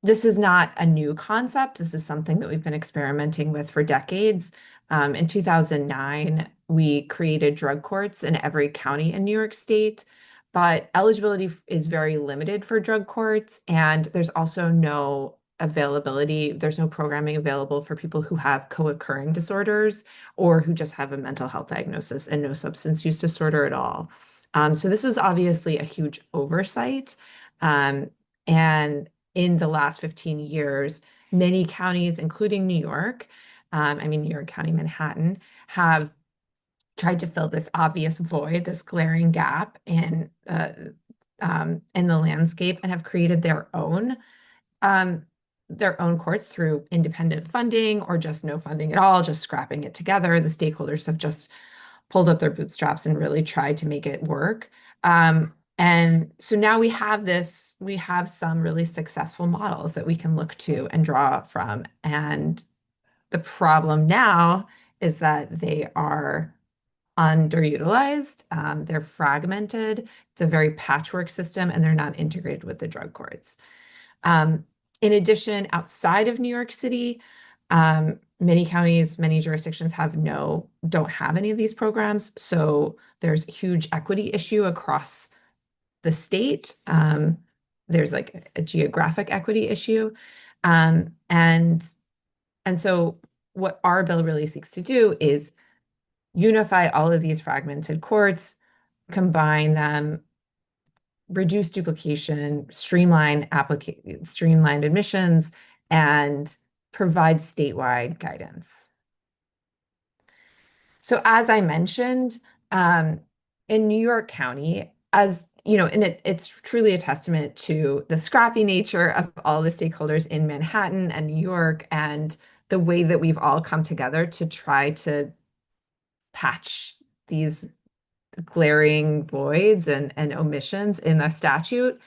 This is not a new concept. This is something that we've been experimenting with for decades. In 2009, we created drug courts in every county in New York State, but eligibility is very limited for drug courts, and there's also no availability. There's no programming available for people who have co-occurring disorders or who just have a mental health diagnosis and no substance use disorder at all. So this is obviously a huge oversight. And in the last 15 years, many counties, including New York, New York County, Manhattan, have tried to fill this obvious void, this glaring gap in the landscape, and have created their own courts through independent funding or just no funding at all, just scrapping it together. The stakeholders have just pulled up their bootstraps and really tried to make it work. And so now we have some really successful models that we can look to and draw from. And the problem now is that they are underutilized, they're fragmented, it's a very patchwork system, and they're not integrated with the drug courts. In addition, outside of New York City, many counties, many jurisdictions don't have any of these programs. So there's a huge equity issue across the state. There's like a geographic equity issue. And so what our bill really seeks to do is unify all of these fragmented courts, combine them, reduce duplication, streamline admissions, and provide statewide guidance. So as I mentioned, in New York County, as you know, and it's truly a testament to the scrappy nature of all the stakeholders in Manhattan and New York, and the way that we've all come together to try to patch these glaring voids and omissions in the statute.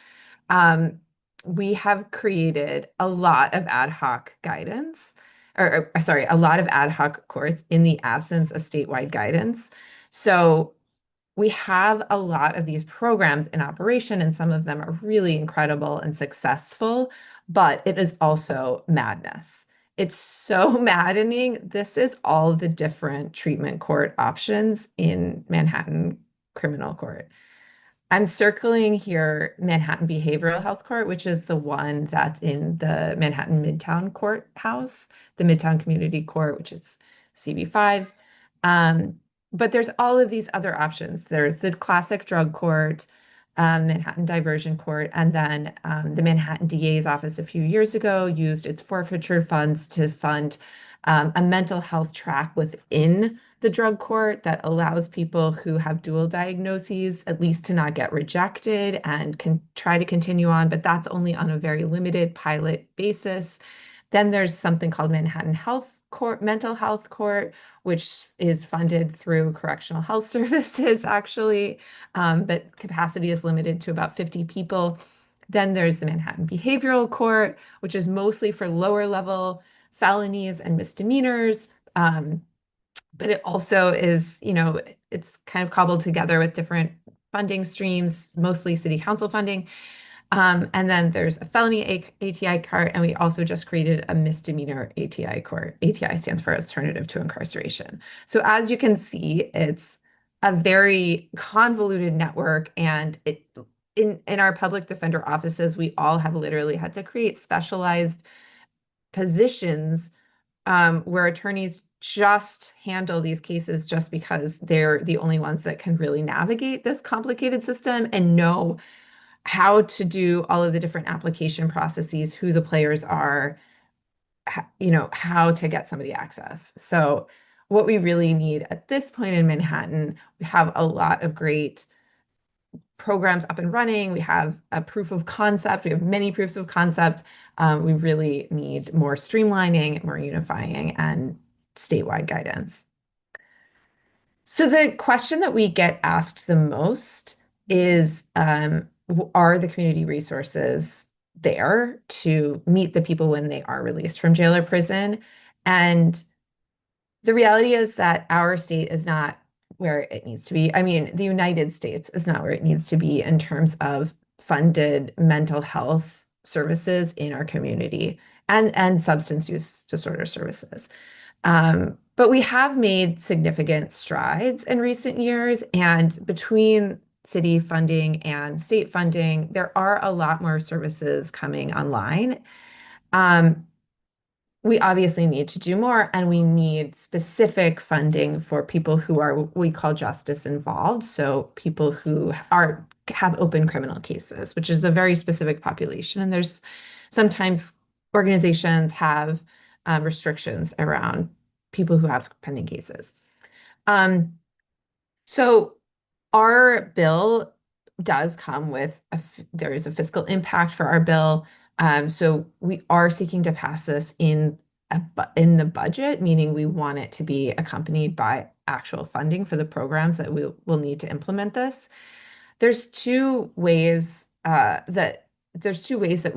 We have created a lot of ad hoc guidance, or sorry, a lot of ad hoc courts in the absence of statewide guidance. So we have a lot of these programs in operation, and some of them are really incredible and successful, but it is also madness. It's so maddening. This is all the different treatment court options in Manhattan Criminal Court. I'm circling here Manhattan Behavioral Health Court, which is the one that's in the Manhattan Midtown Courthouse, the Midtown Community Court, which is CB5. But there's all of these other options. There's the classic drug court, Manhattan Diversion Court, and then the Manhattan DA's office a few years ago used its forfeiture funds to fund a mental health track within the drug court that allows people who have dual diagnoses at least to not get rejected and can try to continue on, but that's only on a very limited pilot basis. Then there's something called Manhattan Health Court, Mental Health Court, which is funded through Correctional Health Services, actually, but capacity is limited to about 50 people. Then there's the Manhattan Behavioral Court, which is mostly for lower level felonies and misdemeanors. But it also is, it's kind of cobbled together with different funding streams, mostly city council funding. And then there's a felony ATI court, and we also just created a misdemeanor ATI court. ATI stands for Alternative to Incarceration. So as you can see, it's a very convoluted network, and in our public defender offices, we all have literally had to create specialized positions where attorneys just handle these cases just because they're the only ones that can really navigate this complicated system and know how to do all of the different application processes, who the players are, how to get somebody access. So what we really need at this point in Manhattan, we have a lot of great programs up and running. We have a proof of concept. We have many proofs of concept. We really need more streamlining, more unifying, and statewide guidance. So the question that we get asked the most is, are the community resources there to meet the people when they are released from jail or prison? And the reality is that our state is not where it needs to be. I mean, the United States is not where it needs to be in terms of funded mental health services in our community and substance use disorder services. But we have made significant strides in recent years, and between city funding and state funding, there are a lot more services coming online. We obviously need to do more, and we need specific funding for people who are what we call justice involved. So people who have open criminal cases, which is a very specific population. And there's sometimes organizations have restrictions around people who have pending cases. So our bill does come with, there is a fiscal impact for our bill. So we are seeking to pass this in the budget, meaning we want it to be accompanied by actual funding for the programs that we will need to implement this. there's two ways that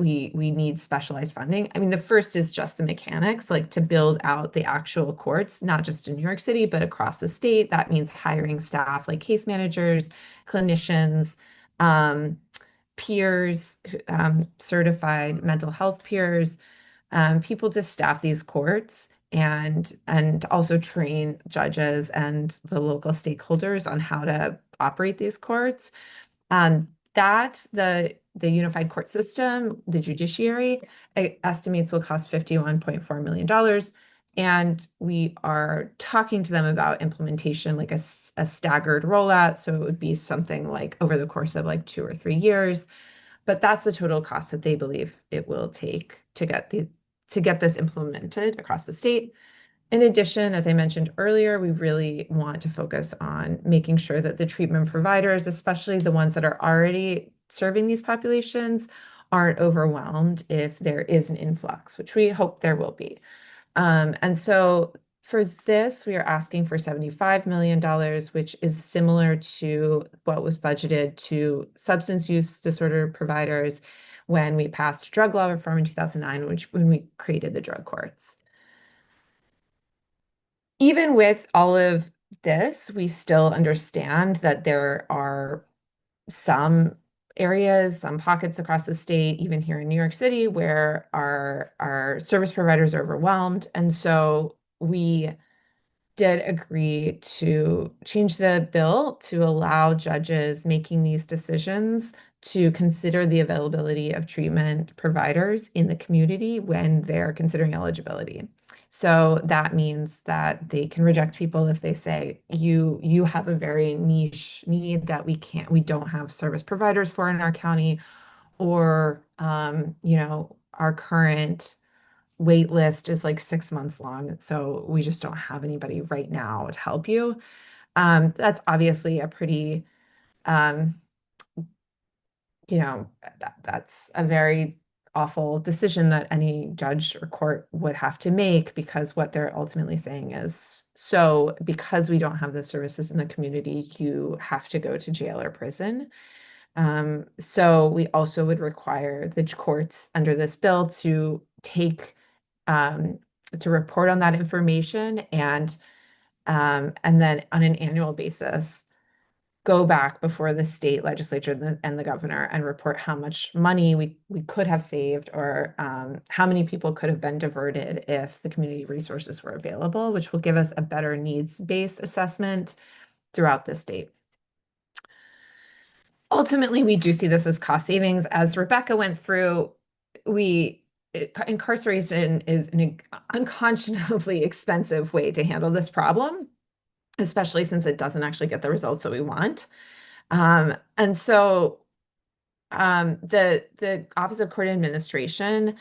we need specialized funding. I mean, the first is just the mechanics, like to build out the actual courts, not just in New York City, but across the state. That means hiring staff like case managers, clinicians, peers, certified mental health peers, people to staff these courts and also train judges and the local stakeholders on how to operate these courts. That the unified court system, the judiciary, estimates will cost $51.4 million. And we are talking to them about implementation, like a staggered rollout. So it would be something like over the course of like 2 or 3 years. But that's the total cost that they believe it will take to get this implemented across the state. In addition, as I mentioned earlier, we really want to focus on making sure that the treatment providers, especially the ones that are already serving these populations, aren't overwhelmed if there is an influx, which we hope there will be. And so for this, we are asking for $75 million, which is similar to what was budgeted to substance use disorder providers when we passed drug law reform in 2009, when we created the drug courts. Even with all of this, we still understand that there are some areas, some pockets across the state, even here in New York City, where our service providers are overwhelmed. And so we did agree to change the bill to allow judges making these decisions to consider the availability of treatment providers in the community when they're considering eligibility. So that means that they can reject people if they say, you have a very niche need that we don't have service providers for in our county, or our current wait list is like 6 months long, so we just don't have anybody right now to help you. That's obviously a pretty that's a very awful decision that any judge or court would have to make, because what they're ultimately saying is, so because we don't have the services in the community, you have to go to jail or prison. So we also would require the courts under this bill to report on that information and then on an annual basis go back before the state legislature and the governor and report how much money we could have saved, or how many people could have been diverted if the community resources were available, which will give us a better needs-based assessment throughout the state. Ultimately, we do see this as cost savings. As Rebecca went through, incarceration is an unconscionably expensive way to handle this problem, especially since it doesn't actually get the results that we want. And so the Office of Court Administration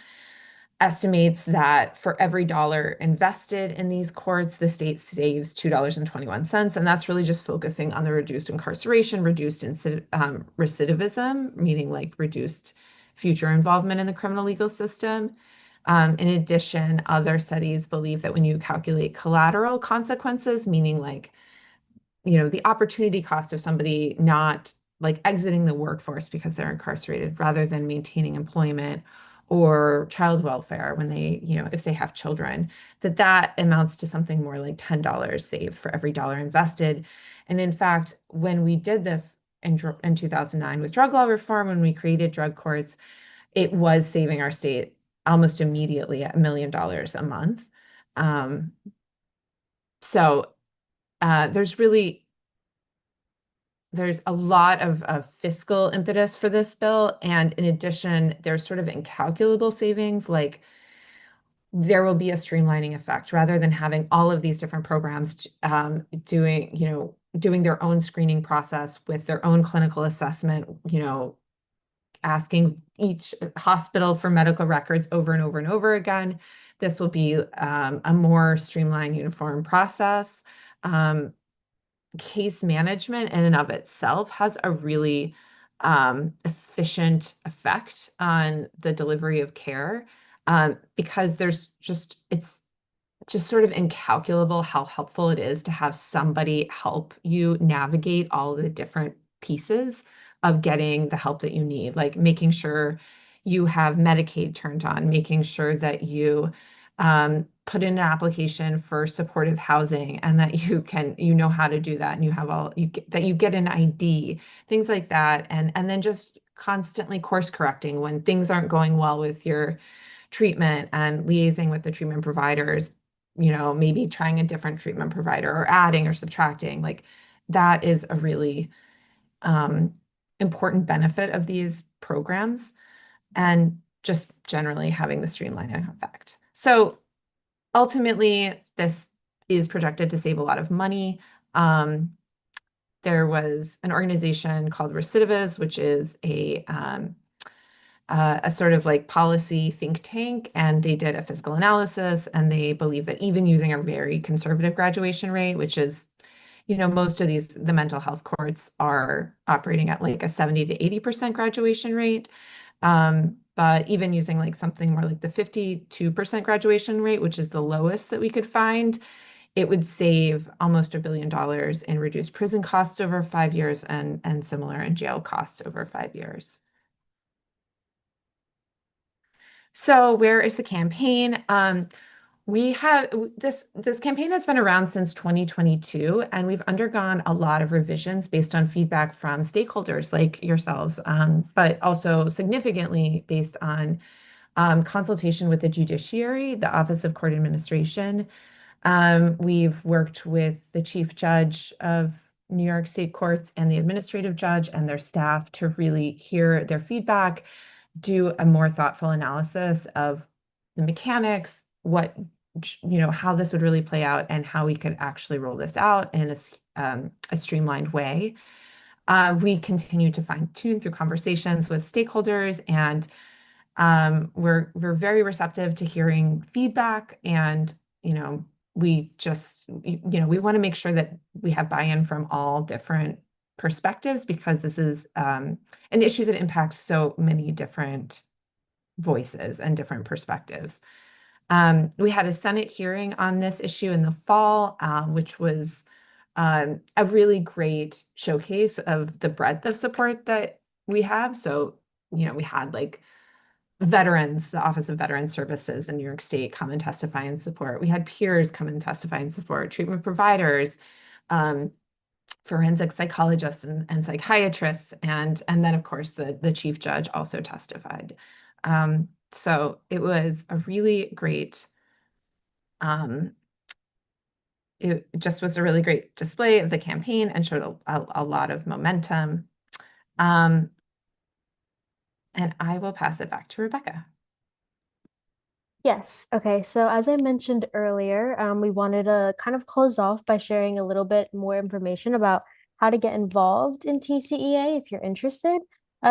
estimates that for every dollar invested in these courts, the state saves $2.21. And that's really just focusing on the reduced incarceration, reduced recidivism, meaning like reduced future involvement in the criminal legal system. In addition, other studies believe that when you calculate collateral consequences, meaning like, the opportunity cost of somebody not like exiting the workforce because they're incarcerated rather than maintaining employment, or child welfare when they, if they have children, that amounts to something more like $10 saved for every dollar invested. And in fact, when we did this in 2009 with drug law reform, when we created drug courts, it was saving our state almost immediately $1 million a month. There's a lot of fiscal impetus for this bill. And in addition, there's sort of incalculable savings, like there will be a streamlining effect rather than having all of these different programs doing their own screening process with their own clinical assessment, asking each hospital for medical records over and over and over again. This will be a more streamlined, uniform process. Case management in and of itself has a really efficient effect on the delivery of care, because it's just sort of incalculable how helpful it is to have somebody help you navigate all the different pieces of getting the help that you need, like making sure you have Medicaid turned on, making sure that you put in an application for supportive housing and that you know how to do that and you have that you get an ID, things like that. And then just constantly course correcting when things aren't going well with your treatment and liaising with the treatment providers, maybe trying a different treatment provider or adding or subtracting. Like that is a really important benefit of these programs, and just generally having the streamlining effect. So ultimately, this is projected to save a lot of money. There was an organization called Recidiviz, which is a sort of like policy think tank, and they did a fiscal analysis, and they believe that even using a very conservative graduation rate, which is, most of the mental health courts are operating at like a 70 to 80% graduation rate. But even using like something more like the 52% graduation rate, which is the lowest that we could find, it would save almost $1 billion in reduced prison costs over 5 years and similar in jail costs over 5 years. So where is the campaign? We have this campaign has been around since 2022, and we've undergone a lot of revisions based on feedback from stakeholders like yourselves, but also significantly based on consultation with the judiciary, the Office of Court Administration. We've worked with the Chief Judge of New York State Courts and the administrative judge and their staff to really hear their feedback, do a more thoughtful analysis of the mechanics, how this would really play out and how we could actually roll this out in a streamlined way. We continue to fine tune through conversations with stakeholders, and we're very receptive to hearing feedback. And, we want to make sure that we have buy-in from all different perspectives, because this is an issue that impacts so many different voices and different perspectives. We had a Senate hearing on this issue in the fall, which was a really great showcase of the breadth of support that we have. So, we had like veterans, the Office of Veterans Services in New York State come and testify in support. We had peers come and testify in support, treatment providers, forensic psychologists and psychiatrists, and then of course the Chief Judge also testified. So it was a really great, it just was a really great display of the campaign and showed a lot of momentum. And I will pass it back to Rebecca. Yes. Okay. So as I mentioned earlier, we wanted to kind of close off by sharing a little bit more information about how to get involved in TCEA if you're interested.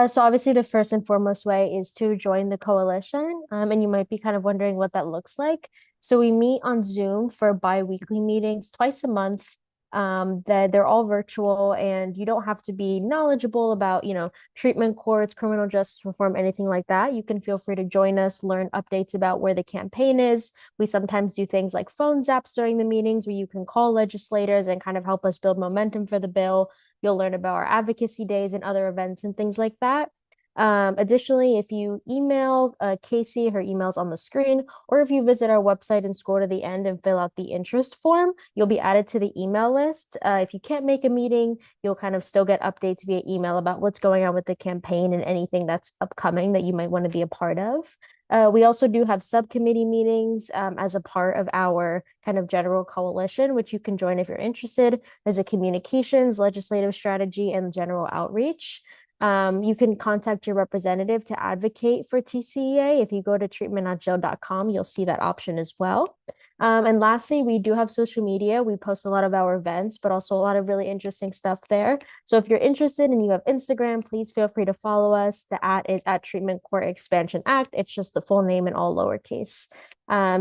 So obviously the first and foremost way is to join the coalition. And you might be kind of wondering what that looks like. So we meet on Zoom for bi-weekly meetings twice a month. They're all virtual, and you don't have to be knowledgeable about, treatment courts, criminal justice reform, anything like that. You can feel free to join us, learn updates about where the campaign is. We sometimes do things like phone zaps during the meetings where you can call legislators and kind of help us build momentum for the bill. You'll learn about our advocacy days and other events and things like that. Additionally, if you email Casey, her email's on the screen, or if you visit our website and scroll to the end and fill out the interest form, you'll be added to the email list. If you can't make a meeting, you'll kind of still get updates via email about what's going on with the campaign and anything that's upcoming that you might want to be a part of. We also do have subcommittee meetings as a part of our kind of general coalition, which you can join if you're interested. There's a communications, legislative strategy, and general outreach. You can contact your representative to advocate for TCEA. If you go to treatmentnotjail.com, you'll see that option as well. And lastly, we do have social media. We post a lot of our events, but also a lot of really interesting stuff there. So if you're interested and you have Instagram, please feel free to follow us. The @ is @Treatment Court Expansion Act. It's just the full name in all lowercase.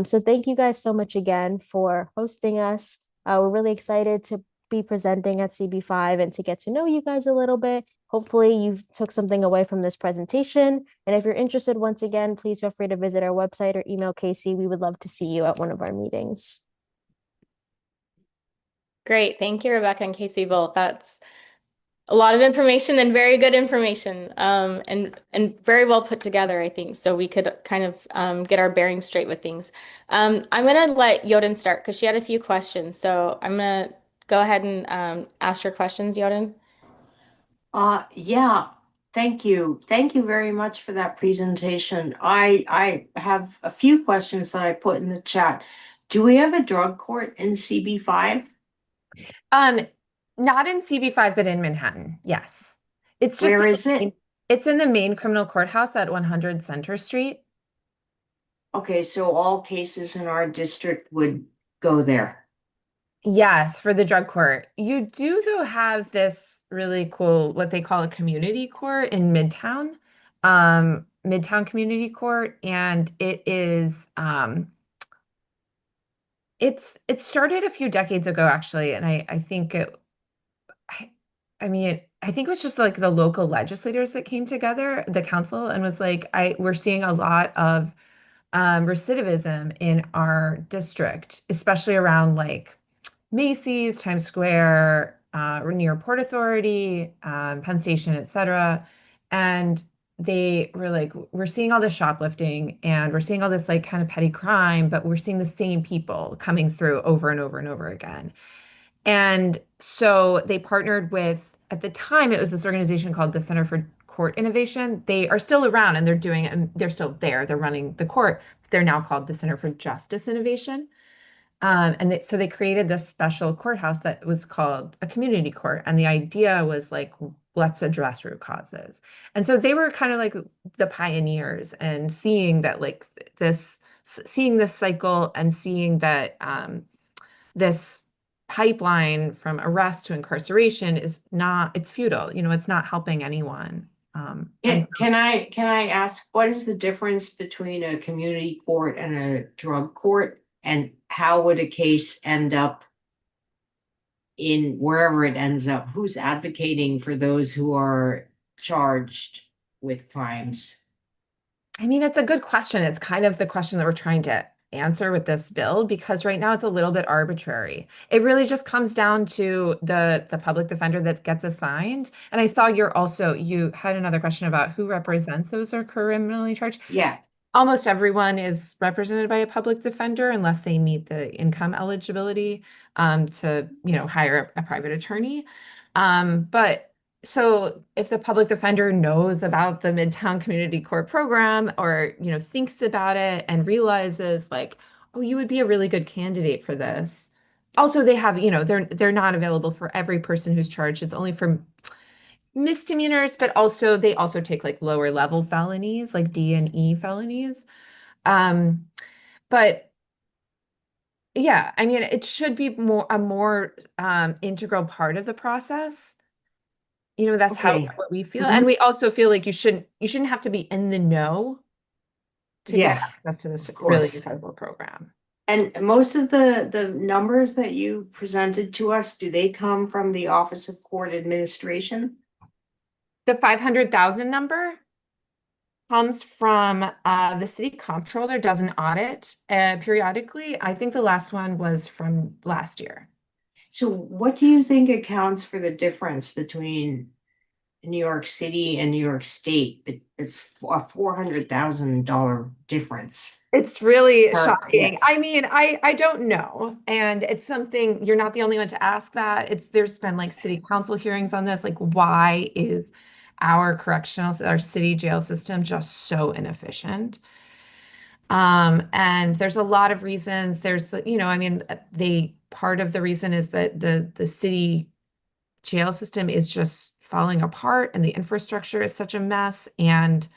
So thank you guys so much again for hosting us. We're really excited to be presenting at CB5 and to get to know you guys a little bit. Hopefully you took something away from this presentation. And if you're interested, once again, please feel free to visit our website or email Casey. We would love to see you at one of our meetings. Great. Thank you, Rebecca and Casey both. a lot of information and very good information, and very well put together, I think. So we could kind of get our bearings straight with things. I'm gonna let Yoden start because she had a few questions. So I'm gonna go ahead and ask your questions, Yoden. Yeah, thank you. Thank you very much for that presentation. I have a few questions that I put in the chat. Do we have a drug court in CB5? Not in CB5, but in Manhattan. Yes. It's just Where is it? It's in the main criminal courthouse at 100 Center Street. Okay, so all cases in our district would go there. Yes, for the drug court. You do, though, have this really cool, what they call a community court in Midtown, Midtown Community Court, and it is it started a few decades ago, actually, and I think I mean, I think it was just like the local legislators that came together, the council, and was like, we're seeing a lot of recidivism in our district, especially around like Macy's, Times Square, near Port Authority, Penn Station, et cetera. And they were like, we're seeing all this shoplifting and we're seeing all this like kind of petty crime, but we're seeing the same people coming through over and over and over again. And so they partnered with, at the time, it was this organization called the Center for Court Innovation. They are still around and they're doing it, and they're still there. They're running the court. They're now called the Center for Justice Innovation. So they created this special courthouse that was called a community court. And the idea was like, let's address root causes. And so they were kind of like the pioneers and seeing that like seeing this cycle and seeing that this pipeline from arrest to incarceration is not, it's futile, it's not helping anyone. Can I ask, what is the difference between a community court and a drug court? And how would a case end up in wherever it ends up? Who's advocating for those who are charged with crimes? I mean, it's a good question. It's kind of the question that we're trying to answer with this bill, because right now it's a little bit arbitrary. It really just comes down to the public defender that gets assigned. And I saw you had another question about who represents those who are criminally charged. Yeah. Almost everyone is represented by a public defender unless they meet the income eligibility to, hire a private attorney. But so if the public defender knows about the Midtown Community Court program or, thinks about it and realizes like, oh, you would be a really good candidate for this. Also, they have, they're not available for every person who's charged. It's only for misdemeanors, but also they also take like lower level felonies, like D and E felonies. But yeah, I mean, it should be a more integral part of the process. That's Okay. what we feel. And we also feel like you shouldn't have to be in the know to get access to this really incredible program. And most of the numbers that you presented to us, do they come from the Office of Court Administration? The 500,000 number comes from the city comptroller does an audit periodically. I think the last one was from last year. So what do you think accounts for the difference between New York City and New York State? It's a $400,000 difference. It's really shocking. Yeah. I mean, I don't know. And it's something, you're not the only one to ask that. There's been like city council hearings on this, like why is our city jail system just so inefficient? And there's a lot of reasons. There's, part of the reason is that the city jail system is just falling apart and the infrastructure is such a mess. And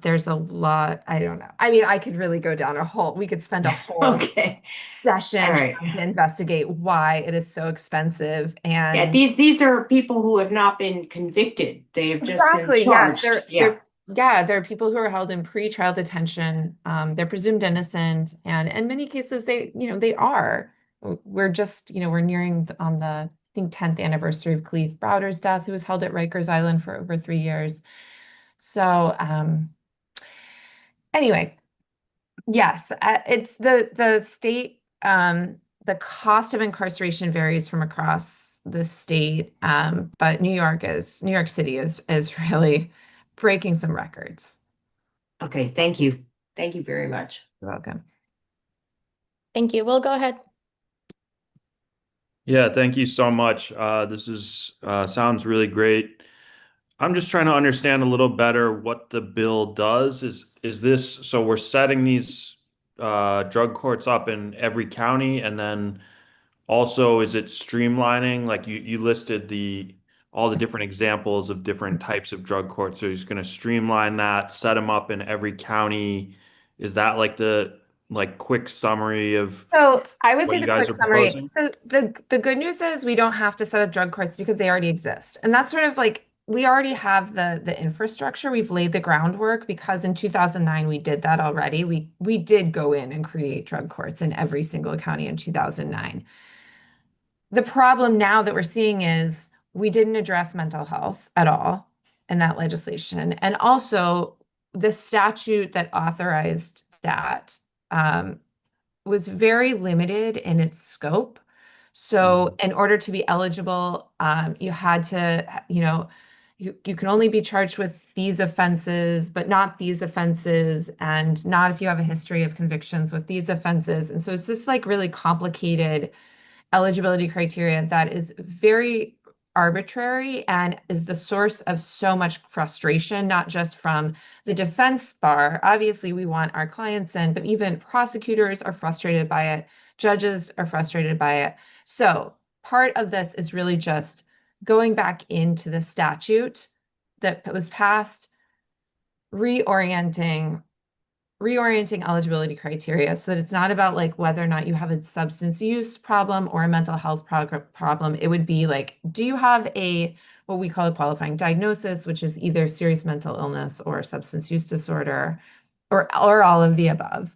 there's a lot, I don't know. I mean, I could really go down we could spend a whole session trying to investigate why it is so expensive. And yeah, these are people who have not been convicted. They have just been charged. There are people who are held in pretrial detention. They're presumed innocent, and in many cases they are. We're just, we're nearing on the, I think, 10th anniversary of Kalief Browder's death, who was held at Rikers Island for over 3 years. So anyway, yes, it's the state, the cost of incarceration varies from across the state, but New York City is really breaking some records. Okay, thank you. Thank you very much. You're welcome. Thank you. Will, go ahead. Yeah, thank you so much. This is sounds really great. I'm just trying to understand a little better what the bill does. Is this so we're setting these drug courts up in every county, and then also is it streamlining? Like you listed all the different examples of different types of drug courts. So you're just going to streamline that, set them up in every county. Is that like the quick summary of So I would what say you the guys quick are summary. proposing? So the good news is we don't have to set up drug courts because they already exist. And that's sort of like we already have the infrastructure. We've laid the groundwork because in 2009 we did that already. We did go in and create drug courts in every single county in 2009. The problem now that we're seeing is we didn't address mental health at all in that legislation. And also the statute that authorized that was very limited in its scope. So in order to be eligible, you had to, you can only be charged with these offenses, but not these offenses, and not if you have a history of convictions with these offenses. And so it's just like really complicated eligibility criteria that is very arbitrary and is the source of so much frustration, not just from the defense bar. Obviously, we want our clients in, but even prosecutors are frustrated by it. Judges are frustrated by it. So part of this is really just going back into the statute that was passed, reorienting eligibility criteria so that it's not about like whether or not you have a substance use problem or a mental health problem. It would be like, do you have what we call a qualifying diagnosis, which is either serious mental illness or substance use disorder, or all of the above?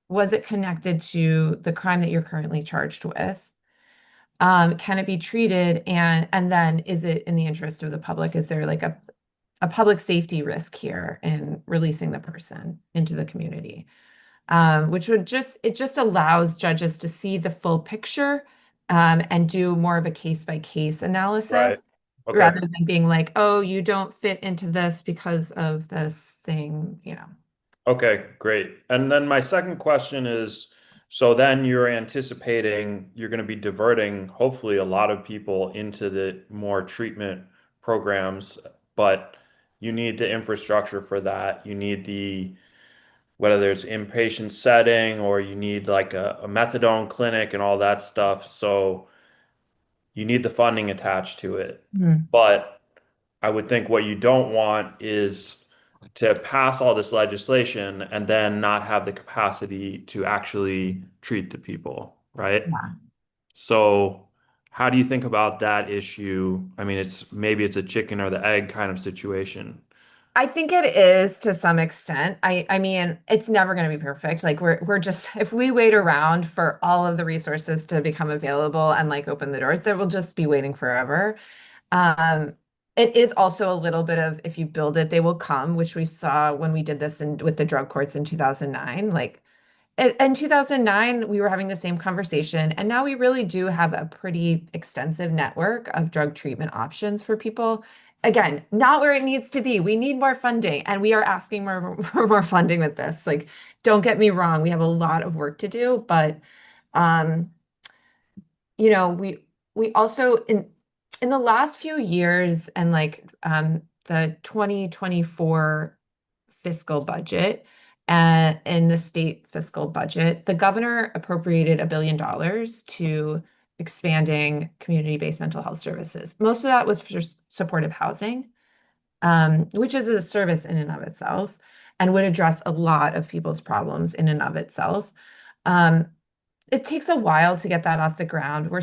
Was it connected to the crime that you're currently charged with? Can it be treated? And then is it in the interest of the public? Is there like a public safety risk here in releasing the person into the community, which would just allows judges to see the full picture and do more of a case-by-case analysis. Right. Okay. Rather than being like, oh, you don't fit into this because of this thing, Okay, great. And then my second question is, so then you're anticipating you're going to be diverting hopefully a lot of people into the more treatment programs, but you need the infrastructure for that. You need whether it's inpatient setting or you need like a methadone clinic and all that stuff. So you need the funding attached to it. But I would think what you don't want is to pass all this legislation and then not have the capacity to actually treat the people, right? Yeah. So how do you think about that issue? I mean, maybe it's a chicken or the egg kind of situation. I think it is to some extent. I mean, it's never going to be perfect. Like we're just, if we wait around for all of the resources to become available and like open the doors, there will just be waiting forever. It is also a little bit of if you build it, they will come, which we saw when we did this with the drug courts in 2009. Like in 2009, we were having the same conversation, and now we really do have a pretty extensive network of drug treatment options for people. Again, not where it needs to be. We need more funding, and we are asking for more funding with this. Like, don't get me wrong, we have a lot of work to do, but we also in the last few years and like the 2024 fiscal budget and in the state fiscal budget, the governor appropriated $1 billion to expanding community-based mental health services. Most of that was for supportive housing, which is a service in and of itself and would address a lot of people's problems in and of itself. It takes a while to get that off the ground. We're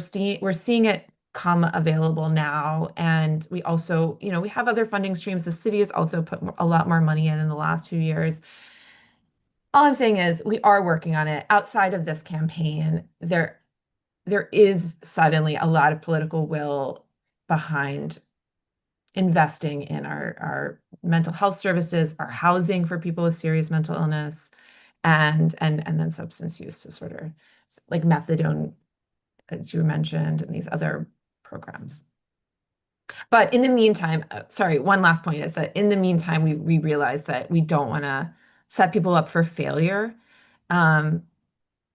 seeing it come available now, and we also, we have other funding streams. The city has also put a lot more money in the last few years. All I'm saying is we are working on it. Outside of this campaign, there is suddenly a lot of political will behind investing in our mental health services, our housing for people with serious mental illness, and then substance use disorder, like methadone, as you mentioned, and these other programs. But in the meantime, sorry, one last point is that in the meantime, we realize that we don't want to set people up for failure,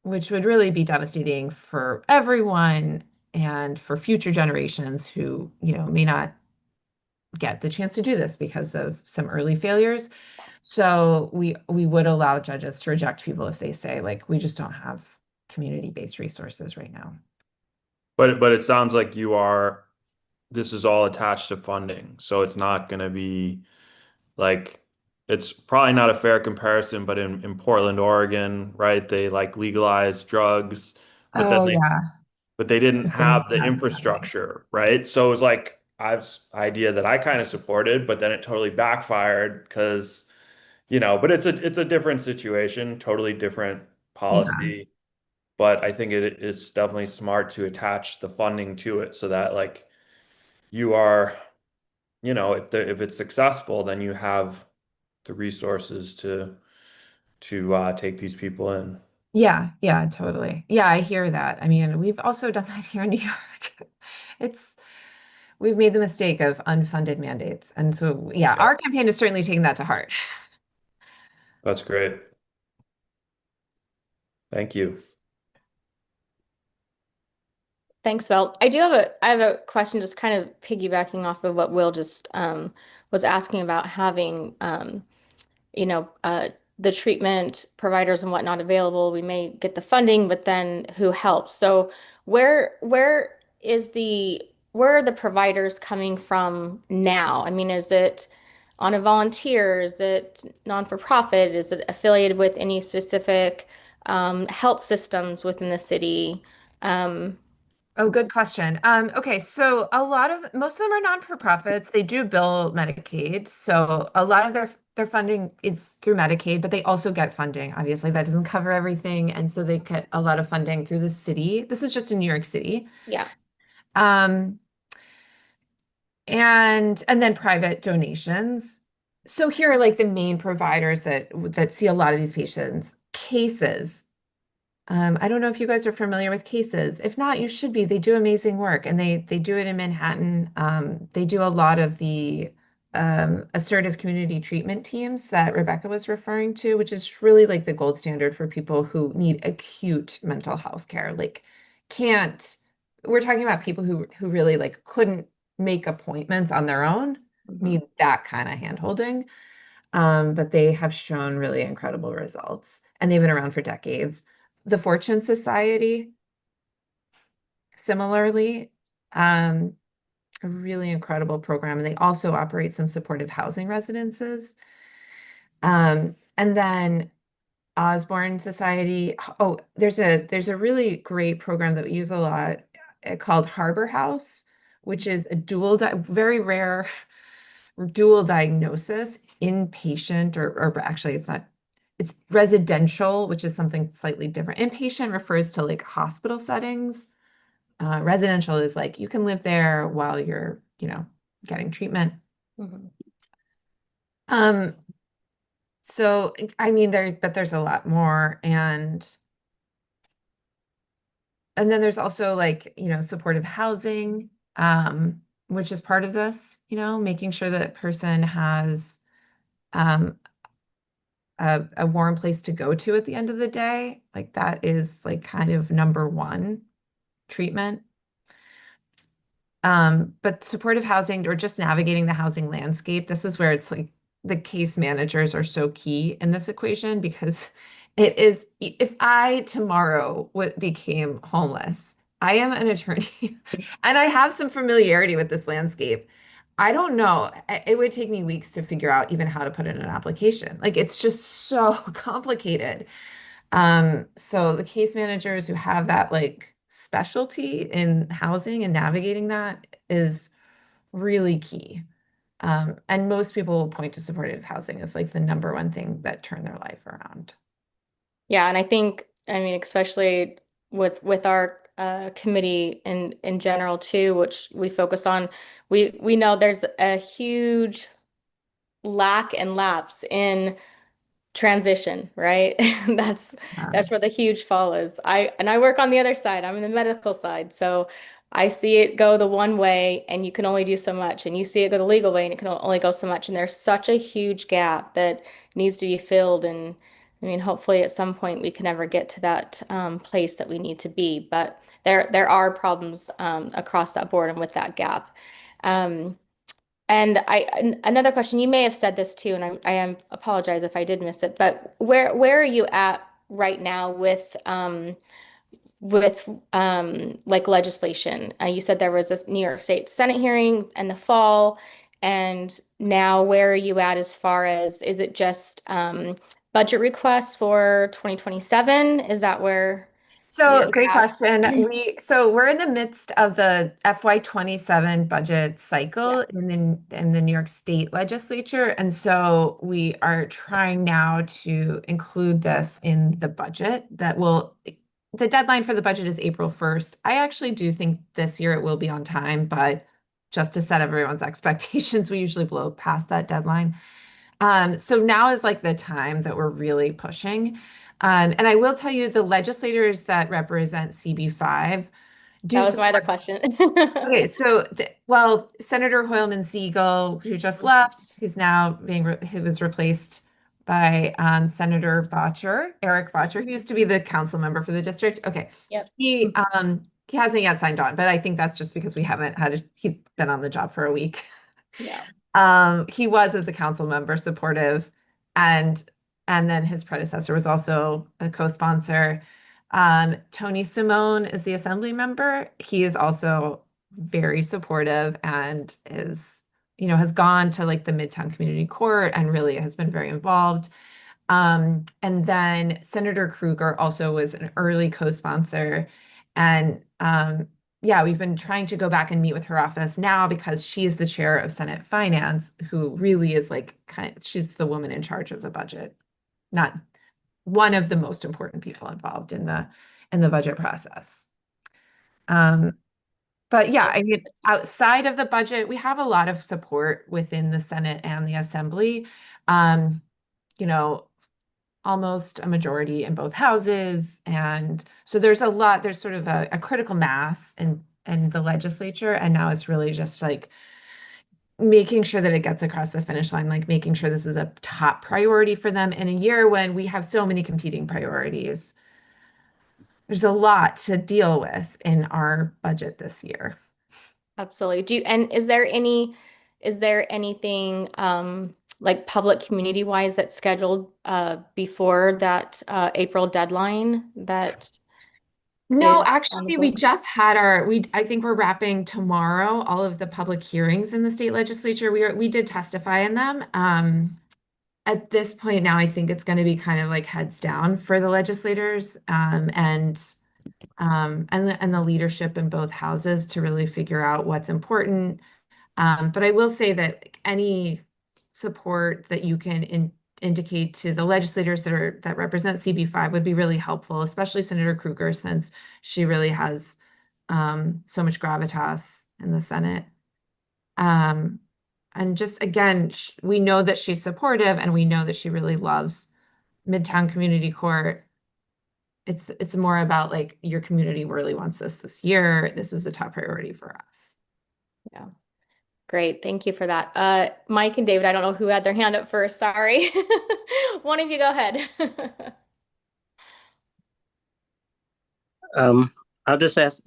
which would really be devastating for everyone and for future generations who, may not get the chance to do this because of some early failures. So we would allow judges to reject people if they say, like, we just don't have community-based resources right now. But it sounds like this is all attached to funding, so it's not going to be like, it's probably not a fair comparison, but in Portland, Oregon, right, they like legalized drugs, but then they didn't have the infrastructure, right? So it was like, I've idea that I kind of supported, but then it totally backfired because, but it's a different situation, totally different policy. But I think it is definitely smart to attach the funding to it so that like you are, if it's successful, then you have the resources to take these people in. Yeah, totally. Yeah, I hear that. I mean, we've also done that here in New York. We've made the mistake of unfunded mandates. And so, yeah, our campaign is certainly taking that to heart. That's great. Thank you. Thanks, Val. I have a question just kind of piggybacking off of what Will just was asking about having the treatment providers and whatnot available. We may get the funding, but then who helps? So where are the providers coming from now? I mean, is it on a volunteer? Is it non-for-profit? Is it affiliated with any specific health systems within the city? Oh, good question. Okay, so most of them are non-for-profits. They do bill Medicaid, so a lot of their funding is through Medicaid, but they also get funding. Obviously, that doesn't cover everything, and so they get a lot of funding through the city. This is just in New York City. Yeah. And then private donations. So here are like the main providers that see a lot of these patients. Cases. I don't know if you guys are familiar with Cases. If not, you should be. They do amazing work, and they do it in Manhattan. They do a lot of the assertive community treatment teams that Rebecca was referring to, which is really like the gold standard for people who need acute mental health care. Like, we're talking about people who really like couldn't make appointments on their own, need that kind of hand-holding. But they have shown really incredible results, and they've been around for decades. The Fortune Society, similarly, a really incredible program, and they also operate some supportive housing residences. And then Osborne Society. Oh, there's a really great program that we use a lot called Harbor House, which is a very rare dual diagnosis inpatient, or actually it's residential, which is something slightly different. Inpatient refers to like hospital settings. Residential is like you can live there while you're, getting treatment. So I mean, there's a lot more, and then there's also like, supportive housing, which is part of this, making sure that person has a warm place to go to at the end of the day. Like that is like kind of number one treatment. But supportive housing, or just navigating the housing landscape, this is where it's like the case managers are so key in this equation, because it is, if I tomorrow became homeless, I am an attorney and I have some familiarity with this landscape. I don't know. It would take me weeks to figure out even how to put in an application. Like it's just so complicated. So the case managers who have that like specialty in housing and navigating that is really key. And most people will point to supportive housing as like the number one thing that turned their life around. Yeah, and I mean, especially with our committee in general too, which we focus on, we know there's a huge lack and lapse in transition, right? That's where the huge fall is. I work on the other side. I'm in the medical side, so I see it go the one way and you can only do so much, and you see it go the legal way and it can only go so much. And there's such a huge gap that needs to be filled. And I mean, hopefully at some point we can ever get to that place that we need to be. But there are problems across that board and with that gap. And another question, you may have said this too, and I am apologize if I did miss it, but where are you at right now with like legislation? You said there was a New York State Senate hearing in the fall, and now where are you at as far as, is it just budget requests for 2027? Is that where So you're great at? question. We're in the midst of the FY27 budget cycle in the New York State legislature. And so we are trying now to include this in the budget the deadline for the budget is April 1st. I actually do think this year it will be on time, but just to set everyone's expectations, we usually blow past that deadline. So now is like the time that we're really pushing. And I will tell you, the legislators that represent CB5 do. That was my other question. Okay, so Senator Hoylman Siegel, who just left, who's now he was replaced by Senator Eric Botcher, who used to be the council member for the district. Okay, Yep. He hasn't yet signed on, but I think that's just because we haven't he's been on the job for a week. Yeah. He was, as a council member, supportive, and then his predecessor was also a co-sponsor. Tony Simone is the assembly member. He is also very supportive and has gone to like the Midtown Community Court and really has been very involved. And then Senator Krueger also was an early co-sponsor. And we've been trying to go back and meet with her office now because she's the chair of Senate Finance, who really is she's the woman in charge of the budget, not one of the most important people involved in the budget process. But yeah, I mean, outside of the budget, we have a lot of support within the Senate and the Assembly. Almost a majority in both houses. And so there's sort of a critical mass in the legislature. And now it's really just like making sure that it gets across the finish line, like making sure this is a top priority for them in a year when we have so many competing priorities. There's a lot to deal with in our budget this year. Absolutely. Is there anything like public community wise that's scheduled before that April deadline that? No, actually, we just had I think we're wrapping tomorrow all of the public hearings in the state legislature. We did testify in them. At this point now, I think it's going to be kind of like heads down for the legislators and the leadership in both houses to really figure out what's important. But I will say that any support that you can indicate to the legislators that represent CB5 would be really helpful, especially Senator Krueger, since she really has so much gravitas in the Senate. And just again, we know that she's supportive, and we know that she really loves Midtown Community Court. It's more about like, your community really wants this year. This is a top priority for us. Yeah. Great. Thank you for that. Mike and David, I don't know who had their hand up first. Sorry. One of you go ahead. I'll just ask,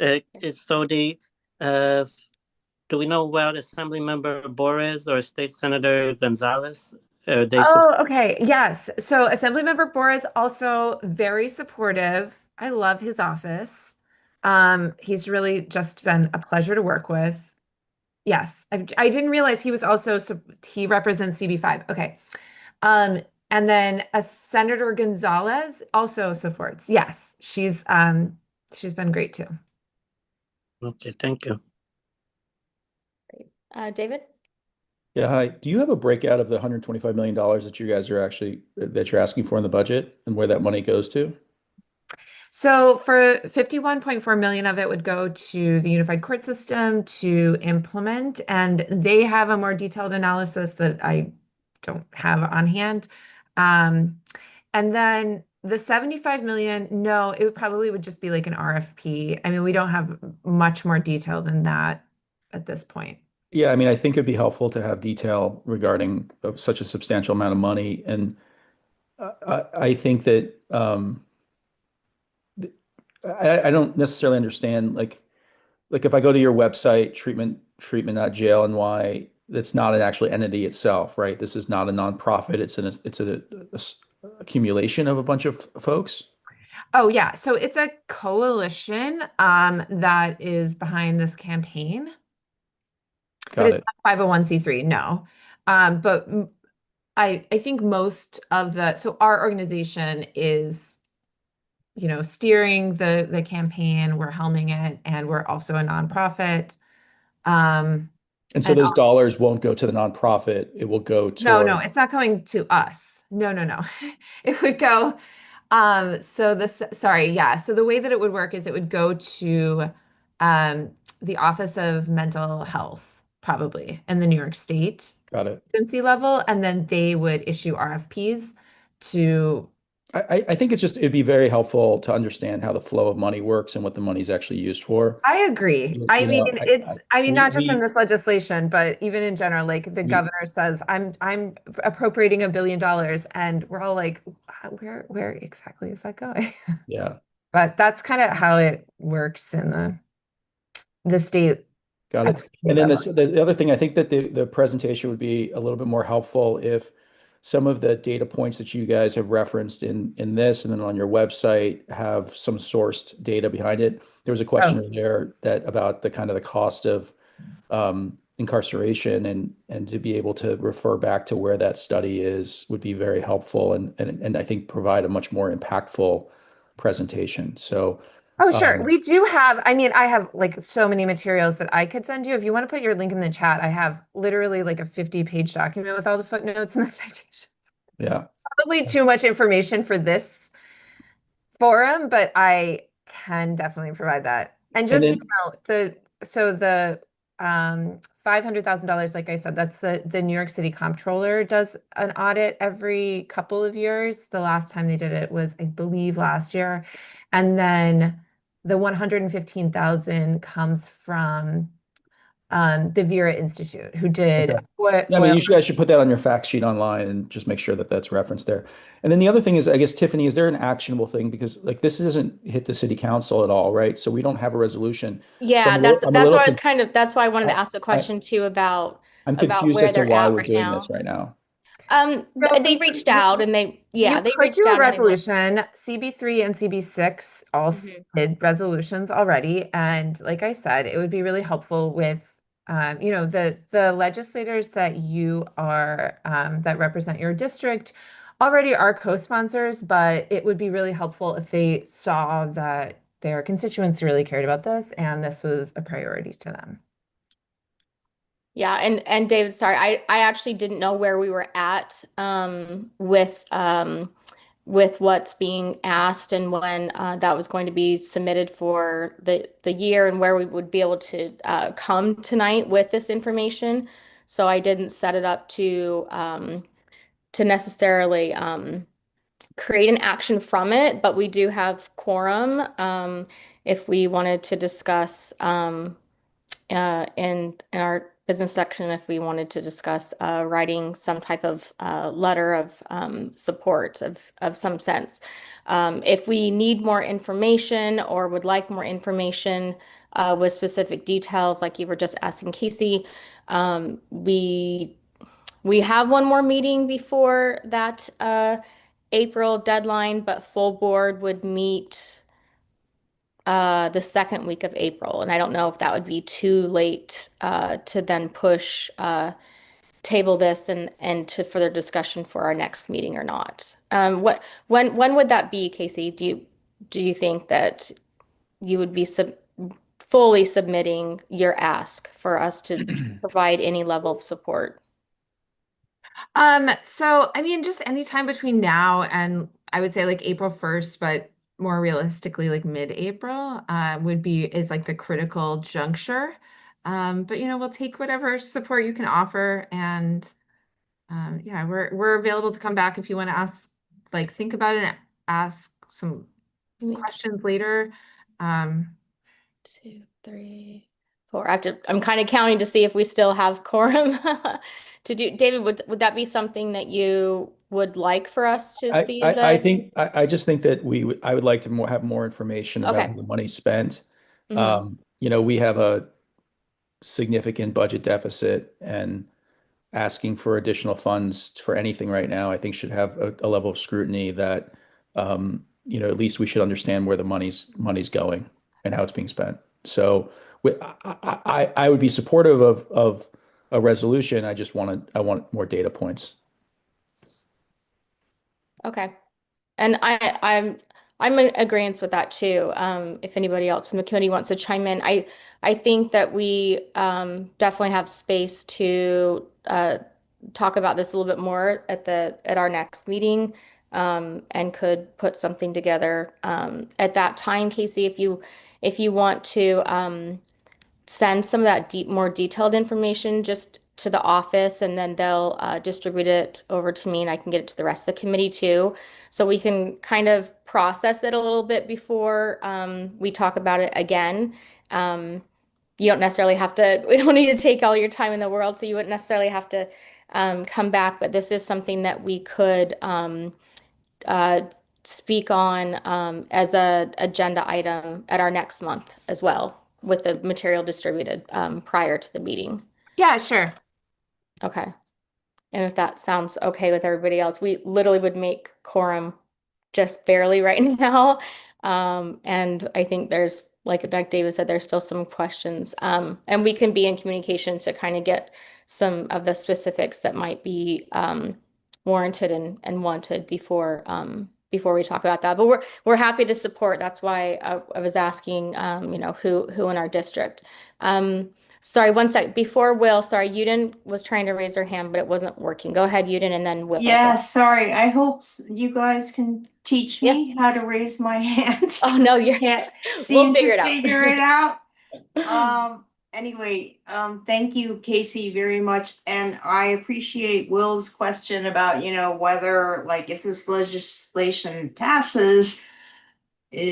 do we know about Assemblymember Borres or State Senator Gonzalez? Okay. Yes. So Assemblymember Borres also very supportive. I love his office. He's really just been a pleasure to work with. Yes. I didn't realize he represents CB5. Okay. And then Senator Gonzalez also supports. Yes. She's been great too. Okay. Thank you. Great. David? Yeah, hi. Do you have a breakout of the $125 million that you guys are that you're asking for in the budget and where that money goes to? So for 51.4 million of it would go to the unified court system to implement, and they have a more detailed analysis that I don't have on hand. And then the 75 million, no, it probably would just be like an RFP. I mean, we don't have much more detail than that at this point. Yeah, I mean, I think it'd be helpful to have detail regarding such a substantial amount of money. And I think that I don't necessarily understand, like if I go to your website, treatment.jlny, that's not an actual entity itself, right? This is not a nonprofit. It's an accumulation of a bunch of folks. Oh yeah, so it's a coalition that is behind this campaign. But Got it's it. not 501(c)(3, no. But I think most of so our organization is, you know, steering the campaign, we're helming it, and we're also a nonprofit. And so those dollars won't go to the nonprofit. It will go No, toward. it's not going to us. No. It would go, sorry, yeah. So the way that it would work is it would go to the Office of Mental Health, probably, in the New York State Got it. agency level, and then they would issue RFPs to. I think it'd be very helpful to understand how the flow of money works and what the money's actually used for. I agree. I mean, not just in this legislation, but even in general, like the governor says, I'm appropriating $1 billion, and we're all like, where exactly is that going? Yeah. But that's kind of how it works in the state. Got it. And then the other thing, I think that the presentation would be a little bit more helpful if some of the data points that you guys have referenced in this and then on your website have some sourced data behind it. There was a question earlier about the kind of the cost of incarceration, and to be able to refer back to where that study is would be very helpful and I think provide a much more impactful presentation. So oh, sure. We do have, I mean, I have like so many materials that I could send you. If you want to put your link in the chat, I have literally like a 50-page document with all the footnotes and the citation. Yeah. Probably too much information for this forum, but I can definitely provide that. And just, you know, the $500,000, like I said, that's the New York City Comptroller does an audit every couple of years. The last time they did it was, I believe, last year. And then the 115,000 comes from the Vera Institute, who did. I mean, you guys should put that on your fact sheet online and just make sure that that's referenced there. And then the other thing is, I guess, Tiffany, is there an actionable thing? Because like this doesn't hit the city council at all, right? So we don't have a resolution. Yeah, that's why I was that's why I wanted to ask the question too about. I'm confused as to why we're doing this right now. They reached out and they reached out. A resolution. CB3 and CB6 also did resolutions already, and like I said, it would be really helpful with you know, the legislators that you are that represent your district already are co-sponsors, but it would be really helpful if they saw that their constituents really cared about this and this was a priority to them. Yeah, and David, sorry, I actually didn't know where we were at with what's being asked and when that was going to be submitted for the year and where we would be able to come tonight with this information. So I didn't set it up to necessarily create an action from it, but we do have quorum if we wanted to discuss in our business section, if we wanted to discuss writing some type of letter of support of some sense. If we need more information or would like more information with specific details, like you were just asking Casey, we have one more meeting before that April deadline, but full board would meet the second week of April. And I don't know if that would be too late to then table this and to further discussion for our next meeting or not. When would that be, Casey? Do you think that you would be fully submitting your ask for us to provide any level of support? So I mean, just anytime between now and I would say like April 1st, but more realistically, like mid-April, is like the critical juncture. But you know, we'll take whatever support you can offer, and yeah, we're available to come back if you want to ask, like think about ask some Me- questions later. 2, 3, 4. I'm kind of counting to see if we still have quorum to do. David, would that be something that you would like for us to see as I a? think, I just think that I would like to have more information about Okay. how the money's spent. Mhm. You know, we have a significant budget deficit, and asking for additional funds for anything right now, I think should have a level of scrutiny that, you know, at least we should understand where the money's going and how it's being spent. So I would be supportive of a resolution. I want more data points. Okay. And I'm in agreement with that too. If anybody else from the committee wants to chime in, I think that we definitely have space to talk about this a little bit more at our next meeting, and could put something together at that time. Casey, if you want to send some of that more detailed information just to the office, and then they'll distribute it over to me, and I can get it to the rest of the committee too. So we can kind of process it a little bit before we talk about it again. You don't necessarily have to, we don't need to take all your time in the world, so you wouldn't necessarily have to come back, but this is something that we could speak on as a agenda item at our next month as well, with the material distributed prior to the meeting. Yeah, sure. Okay. And if that sounds okay with everybody else, we literally would make quorum just barely right now. And I think there's, like David said, there's still some questions. And we can be in communication to kind of get some of the specifics that might be warranted and wanted before we talk about that. But we're happy to support. That's why I was asking, you know, who in our district. Sorry, one sec. Before Will, sorry, Yudin was trying to raise her hand, but it wasn't working. Go ahead, Yudin, and then Will. Yeah, sorry. I hope you guys can teach me how to raise my hand. Oh no, you can't we'll seem figure to it out. figure it out. Anyway, thank you, Casey, very much. And I appreciate Will's question about, you know, whether, like, if this legislation passes,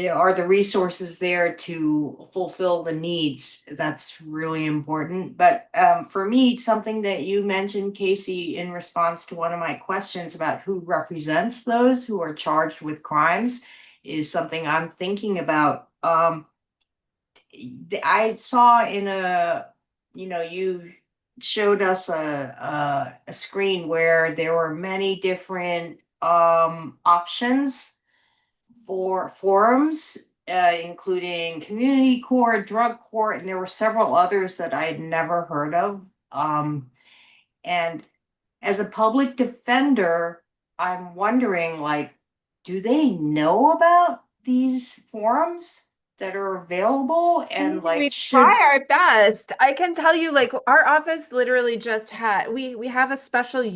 are the resources there to fulfill the needs? That's really important. But for me, something that you mentioned, Casey, in response to one of my questions about who represents those who are charged with crimes is something I'm thinking about. I saw in you know, you showed us a screen where there were many different options for forums, including community court, drug court, and there were several others that I had never heard of. And as a public defender, I'm wondering, like, do they know about these forums that are available? And We like, try our best. I can tell you, like, our office literally just had, we have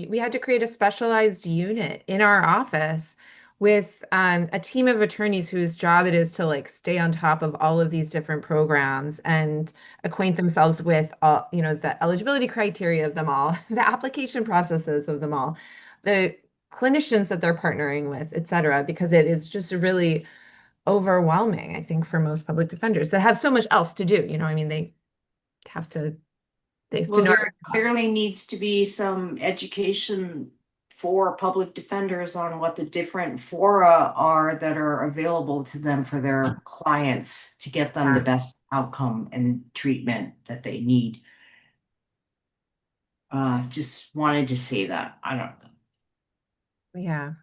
we had to create a specialized unit in our office with a team of attorneys whose job it is to, like, stay on top of all of these different programs and acquaint themselves with all, you know, the eligibility criteria of them all, the application processes of them all, the clinicians that they're partnering with, et cetera, because it is just really overwhelming, I think, for most public defenders that have so much else to do. You know, I mean, they have to know. there clearly needs to be some education for public defenders on what the different fora are that are available to them for their clients to get them the best outcome and treatment that they need. Just wanted to say that. I don't know. Yeah.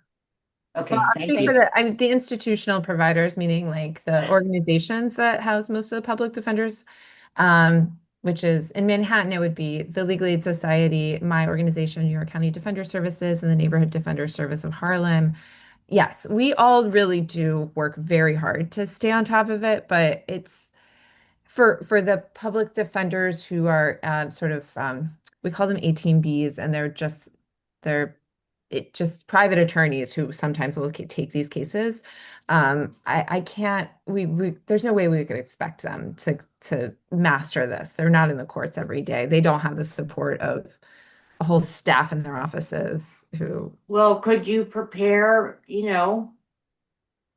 Okay, Well, thank you. for the institutional providers, meaning like the organizations that house most of the public defenders, which is in Manhattan, it would be the Legal Aid Society, my organization, New York County Defender Services, and the Neighborhood Defender Service of Harlem. Yes, we all really do work very hard to stay on top of it, but it's for the public defenders who are sort of we call them A-team-Bs, and they're just private attorneys who sometimes will take these cases. I can't, there's no way we could expect them to master this. They're not in the courts every day. They don't have the support of a whole staff in their offices who. Well, could you prepare, you know,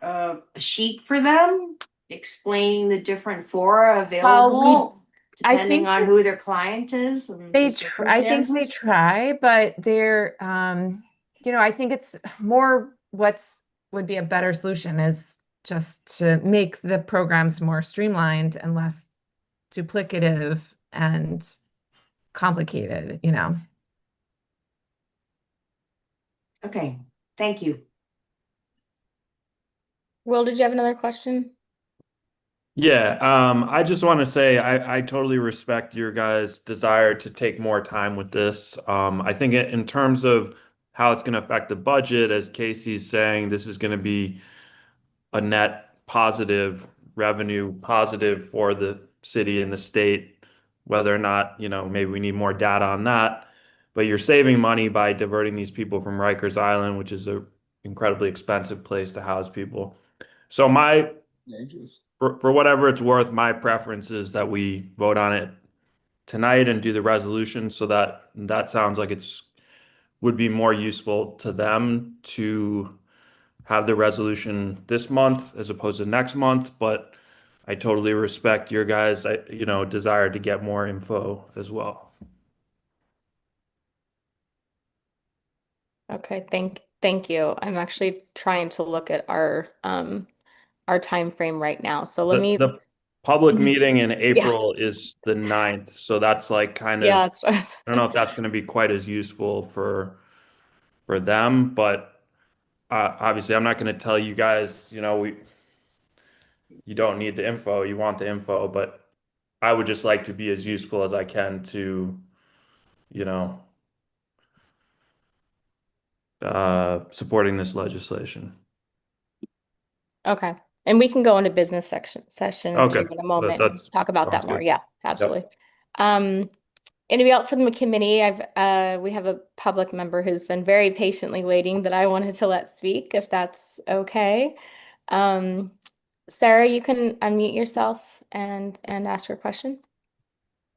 a sheet for them explaining the different fora available, I depending think on that who their client is and the I think they circumstances? try, but they're, you know, I think it's more would be a better solution is just to make the programs more streamlined and less duplicative and complicated, you know. Okay, thank you. Will, did you have another question? Yeah, I just want to say I totally respect your guys' desire to take more time with this. I think in terms of how it's going to affect the budget, as Casey's saying, this is going to be a net positive revenue positive for the city and the state, whether or not, maybe we need more data on that. But you're saving money by diverting these people from Rikers Island, which is a incredibly expensive place to house people. So for whatever it's worth, my preference is that we vote on it tonight and do the resolution, so that sounds like would be more useful to them to have the resolution this month as opposed to next month. But I totally respect your guys', desire to get more info as well. Okay, thank you. I'm actually trying to look at our time frame right now. So let me. The public meeting in April is the 9th, so that's like kind of, Yeah, that's what I was. I don't know if that's going to be quite as useful for them, but obviously I'm not going to tell you guys, you don't need the info, you want the info, but I would just like to be as useful as I can to, supporting this legislation. Okay. And we can go into business session Okay. too in a moment and That's talk about that sounds more. good. Yeah, absolutely. Anybody else from the committee? We have a public member who's been very patiently waiting that I wanted to let speak, if that's okay. Sarah, you can unmute yourself and ask your question.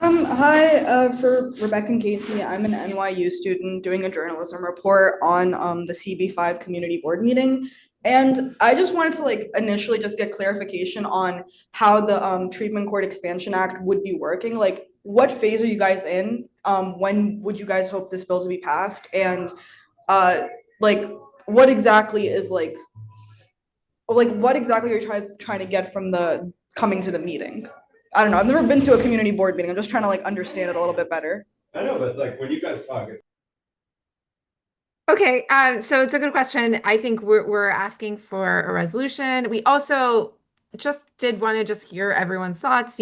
Hi, for Rebecca and Casey, I'm an NYU student doing a journalism report on the CB5 community board meeting. And I just wanted to initially just get clarification on how the Treatment Court Expansion Act would be working. Like, what phase are you guys in? When would you guys hope this bill to be passed? And what exactly is what exactly are you trying to get from the coming to the meeting? I don't know. I've never been to a community board meeting. I'm just trying to understand it a little bit better. I know, but when you guys talk, Okay, so it's a good question. I think we're asking for a resolution. We also just did want to just hear everyone's thoughts.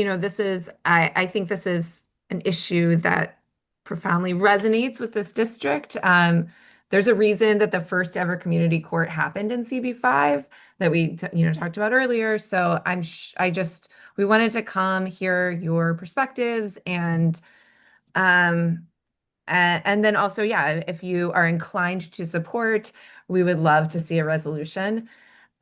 I think this is an issue that profoundly resonates with this district. There's a reason that the first ever community court happened in CB5 that we talked about earlier. So we wanted to come hear your perspectives and then also, yeah, if you are inclined to support, we would love to see a resolution.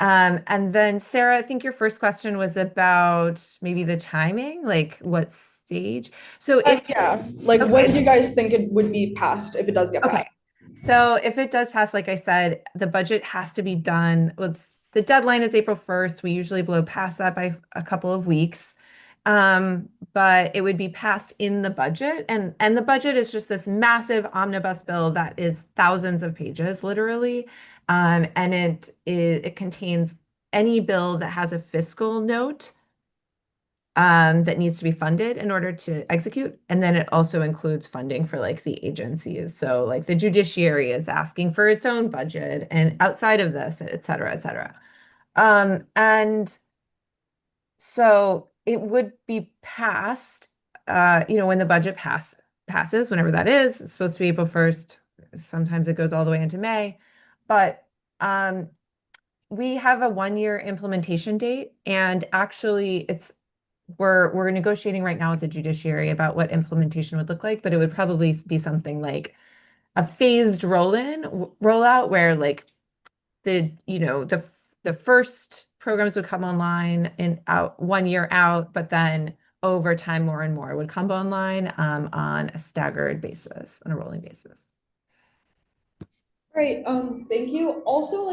And then Sarah, I think your first question was about maybe the timing, like what stage. So when do you guys think it would be passed if it does get passed? So if it does pass, like I said, the budget has to be done. The deadline is April 1st. We usually blow past that by a couple of weeks. But it would be passed in the budget. And the budget is just this massive omnibus bill that is thousands of pages, literally. And it contains any bill that has a fiscal note that needs to be funded in order to execute. And then it also includes funding for the agencies. So the judiciary is asking for its own budget and outside of this, et cetera, et cetera. And so it would be passed, when the budget passes, whenever that is. It's supposed to be April 1st. Sometimes it goes all the way into May. But we have a 1-year implementation date. And actually, we're negotiating right now with the judiciary about what implementation would look like. But it would probably be something like a phased rollout where the first programs would come online 1 year out, but then over time, more and more would come online on a staggered basis, on a rolling basis. Right. Thank you. Also,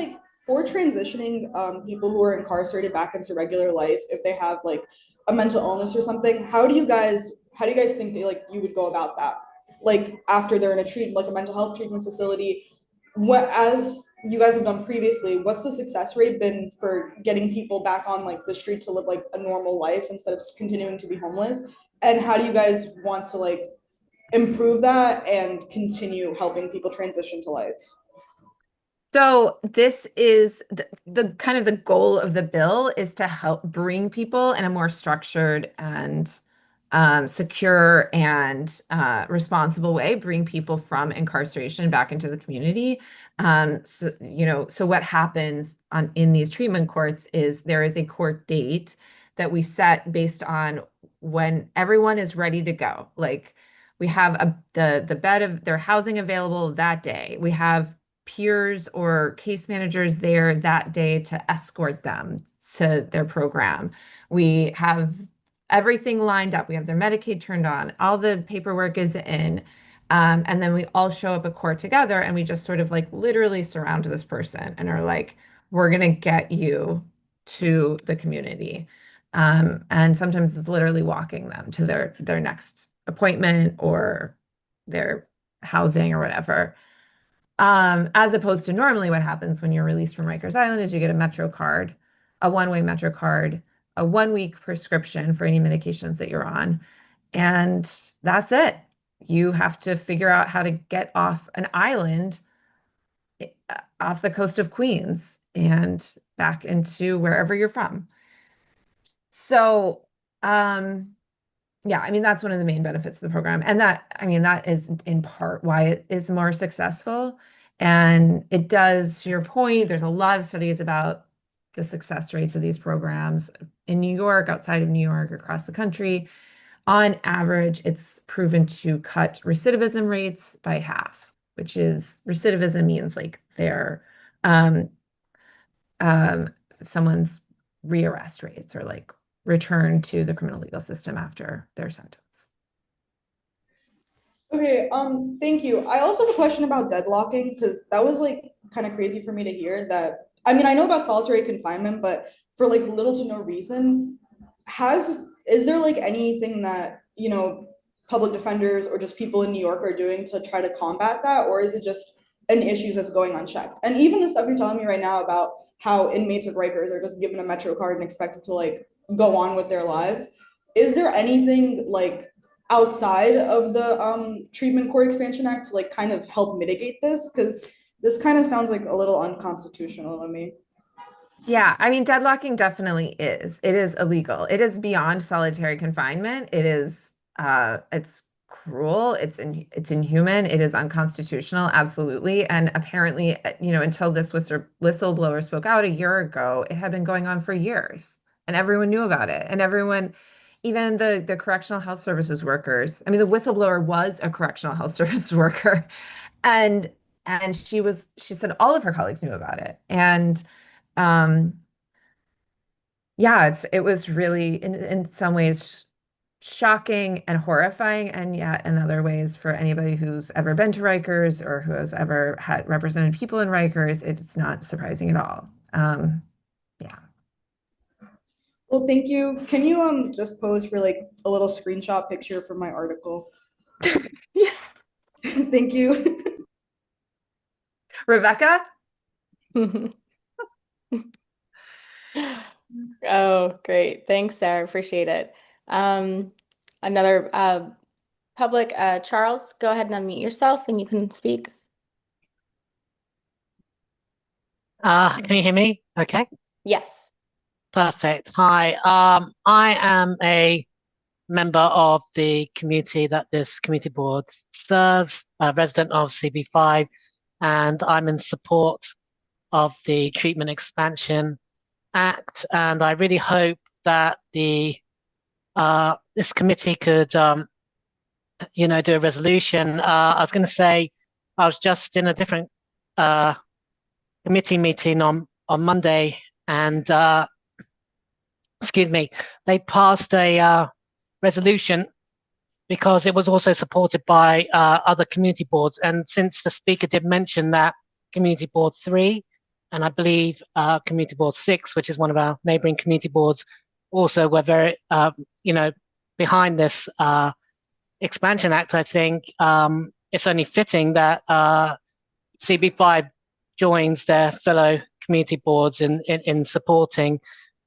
for transitioning people who are incarcerated back into regular life, if they have like a mental illness or something, how do you guys think that like you would go about that? Like after they're in a like a mental health treatment facility, what, as you guys have done previously, what's the success rate been for getting people back on like the street to live like a normal life instead of continuing to be homeless? And how do you guys want to like improve that and continue helping people transition to life? So this is the kind of the goal of the bill is to help bring people in a more structured and secure and responsible way, bring people from incarceration back into the community. So what happens in these treatment courts is there is a court date that we set based on when everyone is ready to go. Like we have the bed of their housing available that day. We have peers or case managers there that day to escort them to their program. We have everything lined up. We have their Medicaid turned on. All the paperwork is in. And then we all show up at court together and we just sort of like literally surround this person and are like, we're going to get you to the community. And sometimes it's literally walking them to their next appointment or their housing or whatever. As opposed to normally what happens when you're released from Rikers Island is you get a Metro card, a one-way Metro card, a 1-week prescription for any medications that you're on, and that's it. You have to figure out how to get off an island off the coast of Queens and back into wherever you're from. So, yeah, I mean, that's one of the main benefits of the program. And that is in part why it is more successful. And it does, to your point, there's a lot of studies about the success rates of these programs in New York, outside of New York, across the country. On average, it's proven to cut recidivism rates by half, which is recidivism means like their someone's rearrest rates or like return to the criminal legal system after their sentence. Okay, thank you. I also have a question about deadlocking, because that was like kind of crazy for me to hear that. I mean, I know about solitary confinement, but for like little to no reason, is there like anything that, you know, public defenders or just people in New York are doing to try to combat that? Or is it just an issue that's going unchecked? And even the stuff you're telling me right now about how inmates of Rikers are just given a Metro card and expected to like go on with their lives, is there anything like outside of the Treatment Court Expansion Act to like kind of help mitigate this? Because this kind of sounds like a little unconstitutional to me. Yeah, I mean, deadlocking definitely is. It is illegal. It is beyond solitary confinement. It is, it's cruel. It's inhuman. It is unconstitutional, absolutely. And apparently, you know, until this whistleblower spoke out a year ago, it had been going on for years, and everyone knew about it. And everyone, even the correctional health services workers. I mean, the whistleblower was a correctional health service worker, and she said all of her colleagues knew about it. And yeah, it was really in some ways shocking and horrifying, and yet in other ways, for anybody who's ever been to Rikers or who has ever had represented people in Rikers, it's not surprising at all. Yeah. Well, thank you. Can you just pose for like a little screenshot picture for my article? Yeah. Thank you. Rebecca? Oh, great. Thanks, Sarah. Appreciate it. Another public, Charles, go ahead and unmute yourself and you can speak. Can you hear me? Okay. Yes. Perfect. Hi. I am a member of the community that this community board serves, a resident of CB5, and I'm in support of the Treatment Expansion Act. And I really hope that this committee could, you know, do a resolution. I was going to say, I was just in a different committee meeting on Monday, and excuse me, they passed a resolution because it was also supported by other community boards. And since the speaker did mention that Community Board 3 and I believe Community Board 6, which is one of our neighboring community boards, also were very, behind this Expansion Act. I think it's only fitting that CB5 joins their fellow community boards in supporting.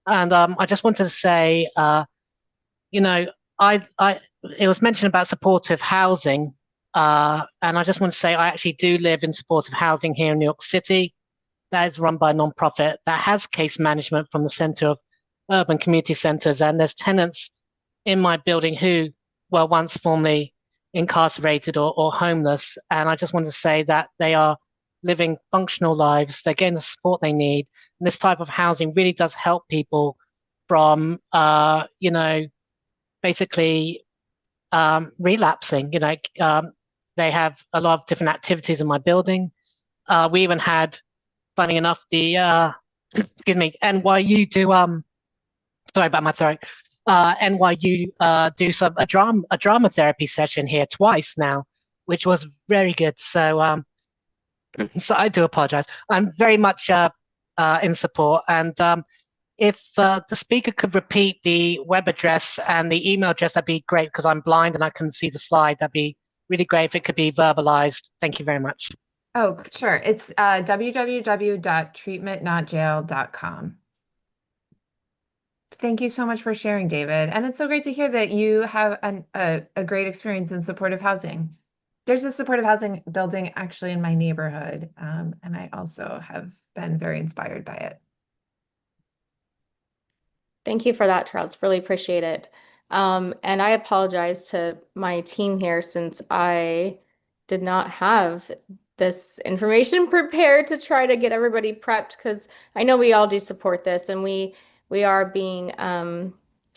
And I just wanted to say, it was mentioned about supportive housing, and I just want to say I actually do live in supportive housing here in New York City. That is run by a nonprofit that has case management from the Center of Urban Community Centers, and there's tenants in my building who were once formerly incarcerated or homeless, and I just want to say that they are living functional lives. They're getting the support they need, and this type of housing really does help people from, basically relapsing. They have a lot of different activities in my building. We even had, funny enough, the excuse me, NYU do sorry about my throat. NYU do a drama therapy session here twice now, which was very good. So so I do apologize. I'm very much in support, and if the speaker could repeat the web address and the email address, that'd be great, because I'm blind and I couldn't see the slide. That'd be really great if it could be verbalized. Thank you very much. Oh, sure. It's www.treatmentnotjail.com. Thank you so much for sharing, David. And it's so great to hear that you have a great experience in supportive housing. There's a supportive housing building actually in my neighborhood, and I also have been very inspired by it. Thank you for that, Charles. Really appreciate it. And I apologize to my team here since I did not have this information prepared to try to get everybody prepped, because I know we all do support this, and we are being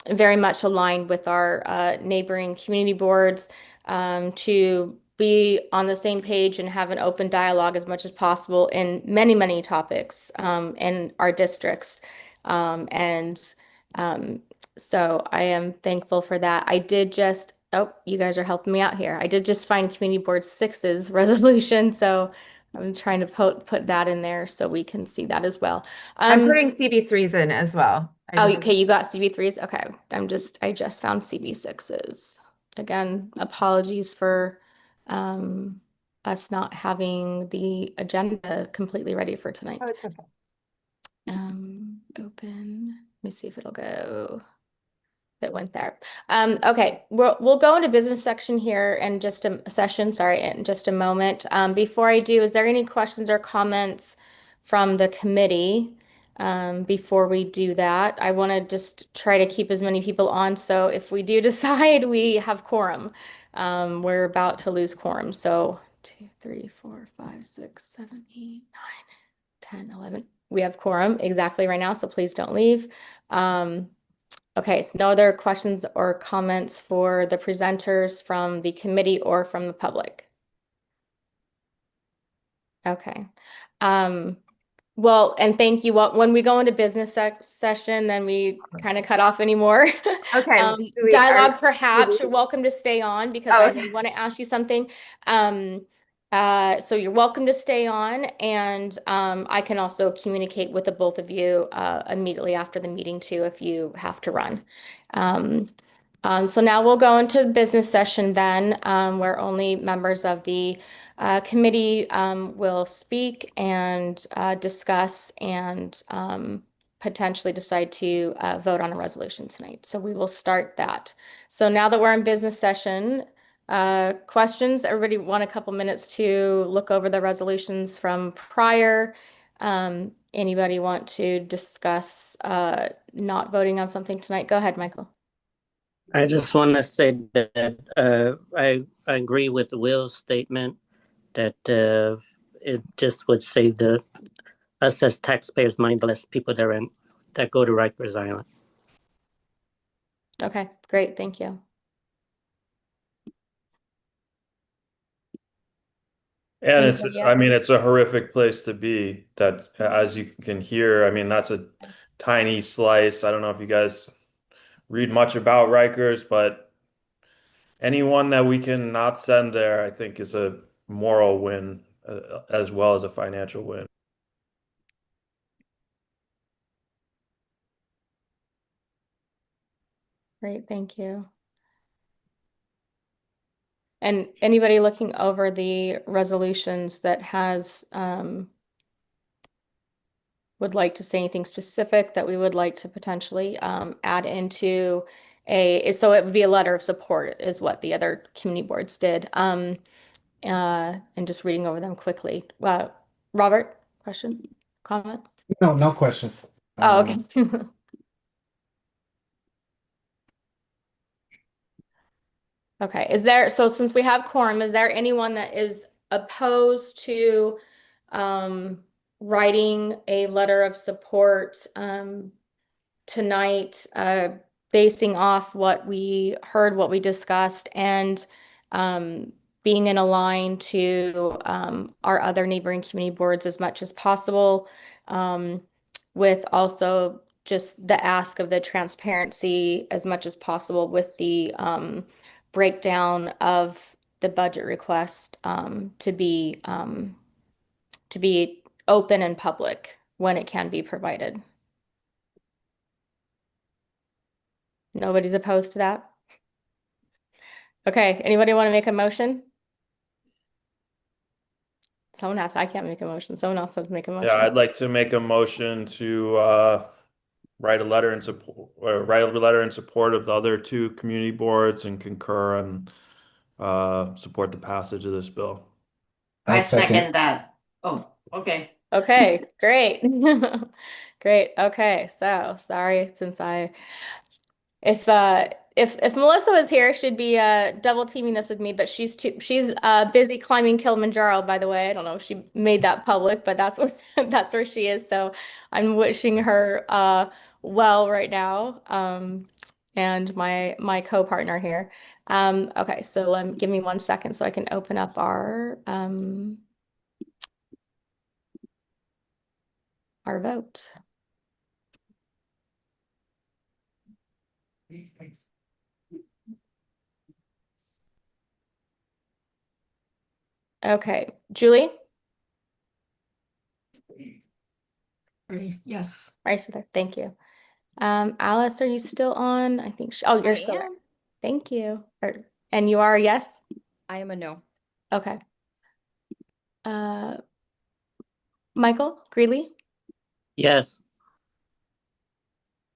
very much aligned with our neighboring community boards to be on the same page and have an open dialogue as much as possible in many, many topics in our districts. So I am thankful for that. I did just, oh, you guys are helping me out here. I did just find Community Board 6's resolution, so I'm trying to put that in there so we can see that as well. I'm putting CB3s in as well. Okay, you got CB3s? Okay, I just found CB6s. Again, apologies for us not having the agenda completely ready for tonight. Oh, it's okay. Open. Let me see if it'll go. It went there. Okay, we'll go into business section here in just in just a moment. Before I do, is there any questions or comments from the committee before we do that? I want to just try to keep as many people on, so if we do decide we have quorum, we're about to lose quorum. So 2, 3, 4, 5, 6, 7, 8, 9, 10, 11. We have quorum exactly right now, so please don't leave. Okay, so no other questions or comments for the presenters from the committee or from the public? Okay. Well, and thank you. When we go into business session, then we kind of cut off any more. Okay. Dialogue, perhaps. You're welcome to stay on, because I may want to ask you something. So you're welcome to stay on, and I can also communicate with the both of you immediately after the meeting too, if you have to run. So now we'll go into business session then, where only members of the committee will speak and discuss and potentially decide to vote on a resolution tonight. So we will start that. So now that we're in business session, questions? Everybody want a couple minutes to look over the resolutions from prior? Anybody want to discuss not voting on something tonight? Go ahead, Michael. I just want to say that I agree with Will's statement that it just would save us as taxpayers money, the less people that go to Rikers Island. Okay, great, thank you. And it's a horrific place to be. That, as you can hear, that's a tiny slice. I don't know if you guys read much about Rikers, but anyone that we can not send there, I think, is a moral win as well as a financial win. Great, thank you. And anybody looking over the resolutions that has would like to say anything specific that we would like to potentially add into so it would be a letter of support is what the other community boards did. And just reading over them quickly. Robert, question, comment? No, no questions. Oh, okay. Okay, so since we have quorum, is there anyone that is opposed to writing a letter of support tonight, basing off what we heard, what we discussed, and being in a line to our other neighboring community boards as much as possible, with also just the ask of the transparency as much as possible with the breakdown of the budget request to be open and public when it can be provided. Nobody's opposed to that? Okay, anybody want to make a motion? Someone else, I can't make a motion. Someone else has to make a motion. Yeah, I'd like to make a motion to write a letter in support of the other two community boards and concur and support the passage of this bill. I second that. Oh, okay. Okay, great. Great. Okay, so sorry, since if Melissa was here, she'd be double teaming this with me, but she's busy climbing Kilimanjaro, by the way. I don't know if she made that public, but that's where she is. So I'm wishing her well right now. And my co-partner here. Okay, so give me 1 second so I can open up our vote. Okay, Julie? Yes. Right there. Thank you. Alice, are you still on? I think you're I still there. am. Thank you. And you are a yes? I am a no. Okay. Michael Greeley? Yes.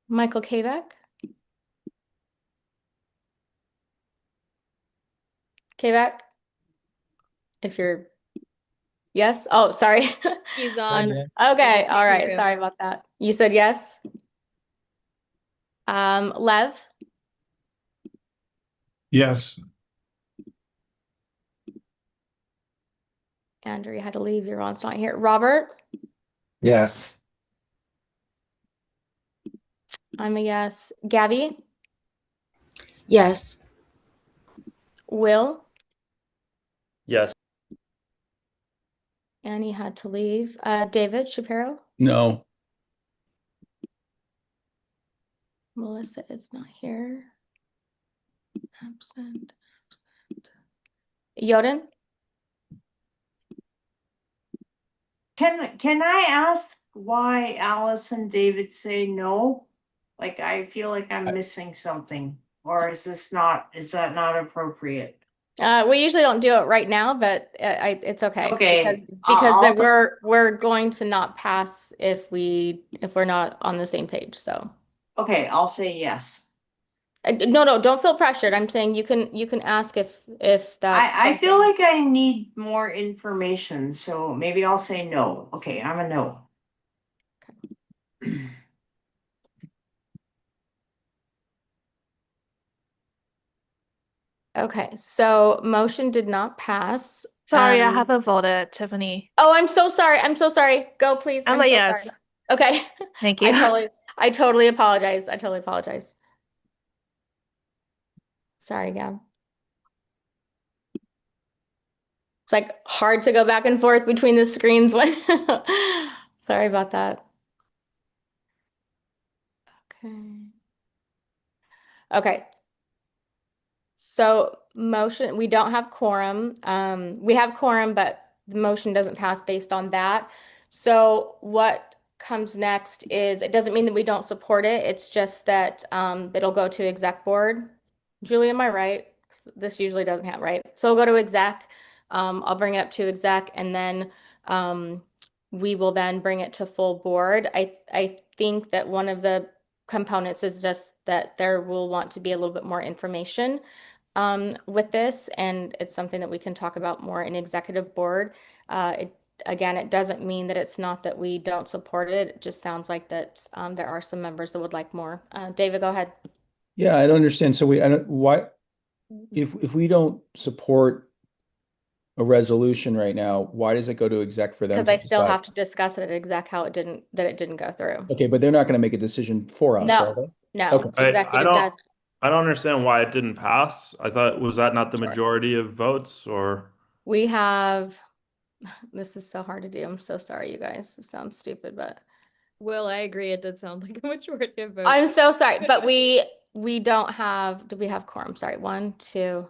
Michael Kavak? Kavak? If you're yes? Oh, sorry. He's on. Okay, Yes, all we right. hear you. Sorry about that. You said yes? Lev? Yes. Andrew, you had to leave. Your Ron's not here. Robert? Yes. I'm a yes. Gabby? Yes. Will? Yes. Annie had to leave. David Shapiro? No. Melissa is not here. Absent. Yoden? Can I ask why Alice and David say no? Like, I feel like I'm missing something, or is that not appropriate? We usually don't do it right now, but it's okay. Okay, Because we're going to not pass if we're not on the same page. So Okay, I'll say yes. no, don't feel pressured. I'm saying you can ask if that's I feel like I need more information, so maybe I'll say no. Okay, I'm a no. okay. So motion did not pass. Sorry, I haven't voted, Tiffany. Oh, I'm so sorry. I'm so sorry. Go, please. I'm I'm a so yes. sorry. Okay. Thank you. I totally apologize. I totally apologize. Sorry, Gab. It's like hard to go back and forth between the screens when sorry about that. Okay. So motion, we don't have quorum. We have quorum, but the motion doesn't pass based on that. So what comes next is, it doesn't mean that we don't support it. It's just that it'll go to exec board. Julie, am I right? This usually doesn't have, right? So we'll go to exec. I'll bring it up to exec, and then we will then bring it to full board. I think that one of the components is just that there will want to be a little bit more information with this, and it's something that we can talk about more in executive board. Again, it doesn't mean that it's not that we don't support it. It just sounds like that there are some members that would like more. David, go ahead. Yeah, I don't understand. So I don't, why, if we don't support a resolution right now, why does it go to exec for them Because to I still decide? have to discuss it at exec how it didn't go through. Okay, but they're not going to make a decision for us, are No, they? no, Okay. executive does. I don't understand why it didn't pass. I thought, was that not the majority of votes, or? We have, this is so hard to do. I'm so sorry, you guys. It sounds stupid, but Will, I agree. It did sound like a majority of votes. I'm so sorry, but we don't have, do we have quorum? Sorry, 1, 2.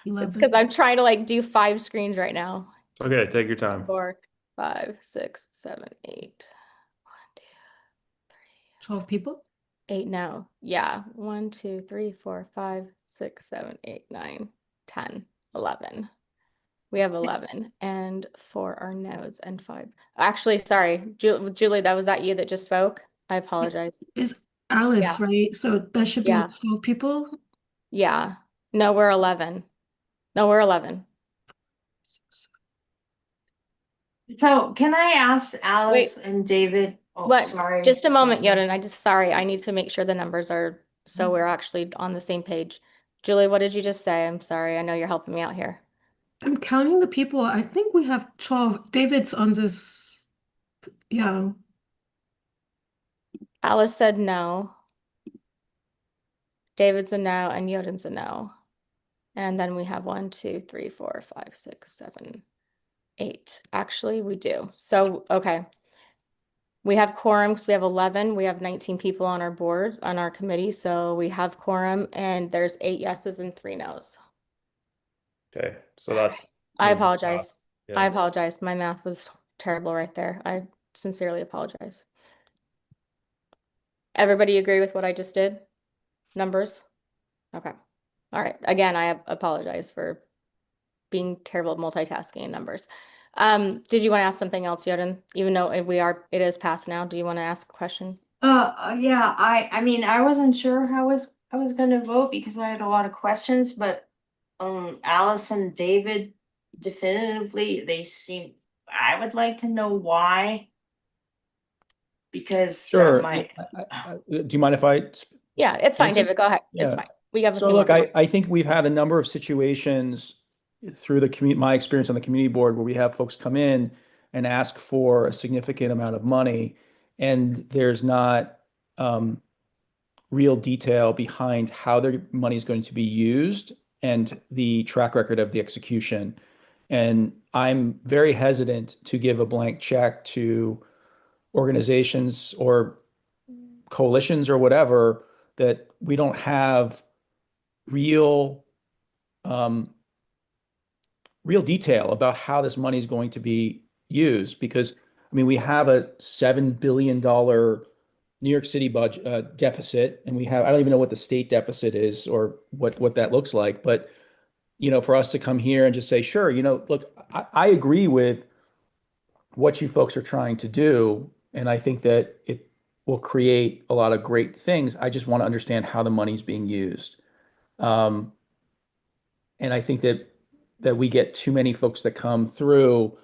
It's because I'm trying to like do 5 screens right now. Okay, take your time. 4, 5, 6, 7, 8. 12 people? 8 now. Yeah. 1, 2, 3, 4, 5, 6, 7, 8, 9, 10, 11. We have 11, and 4 are no's and 5. Actually, sorry, Julie, that was that you that just spoke? I apologize. It's Alice, Yeah. right? So that should be Yeah. 12 people? Yeah. No, we're 11. No, we're 11. So can I ask Alice and David? Oh, What? sorry. Just a moment, Yoden. Sorry, I need to make sure the numbers are, so we're actually on the same page. Julie, what did you just say? I'm sorry. I know you're helping me out here. I'm counting the people. I think we have 12. David's on this. Yeah. Alice said no. David's a no, and Yoden's a no. And then we have 1, 2, 3, 4, 5, 6, 7, 8. Actually, we do. So, okay. We have quorum because we have 11. We have 19 people on our board, on our committee. So we have quorum, and there's 8 yeses and 3 nos. Okay, so that. I apologize. Yeah. I apologize. My math was terrible right there. I sincerely apologize. Everybody agree with what I just did? Numbers? Okay. All right. Again, I apologize for being terrible at multitasking in numbers. Did you want to ask something else, Yoden? Even though it is past now, do you want to ask a question? Yeah, I mean, I wasn't sure how I was gonna vote because I had a lot of questions, but Alice and David definitively, they seem, I would like to know why. Because Sure. my Do you mind if I? Yeah, it's fine, Answer? David. Go ahead. It's Yeah. fine. We have a So few look, more. I think we've had a number of situations through my experience on the community board where we have folks come in and ask for a significant amount of money, and there's not real detail behind how their money is going to be used and the track record of the execution. And I'm very hesitant to give a blank check to organizations or coalitions or whatever that we don't have real detail about how this money is going to be used. Because I mean, we have a $7 billion New York City budget deficit, and I don't even know what the state deficit is or what that looks like. But for us to come here and just say, sure, look, I agree with what you folks are trying to do, and I think that it will create a lot of great things. I just want to understand how the money's being used. And I think that we get too many folks that come through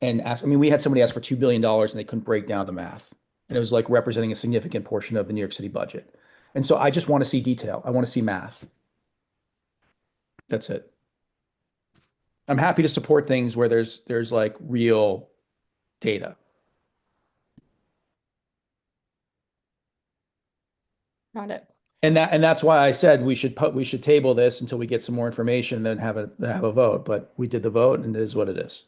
and ask. I mean, we had somebody ask for $2 billion and they couldn't break down the math. And it was like representing a significant portion of the New York City budget. And so I just want to see detail. I want to see math. That's it. I'm happy to support things where there's like real data. Got it. And that's why I said we should table this until we get some more information and then have a vote. But we did the vote, and it is what it is.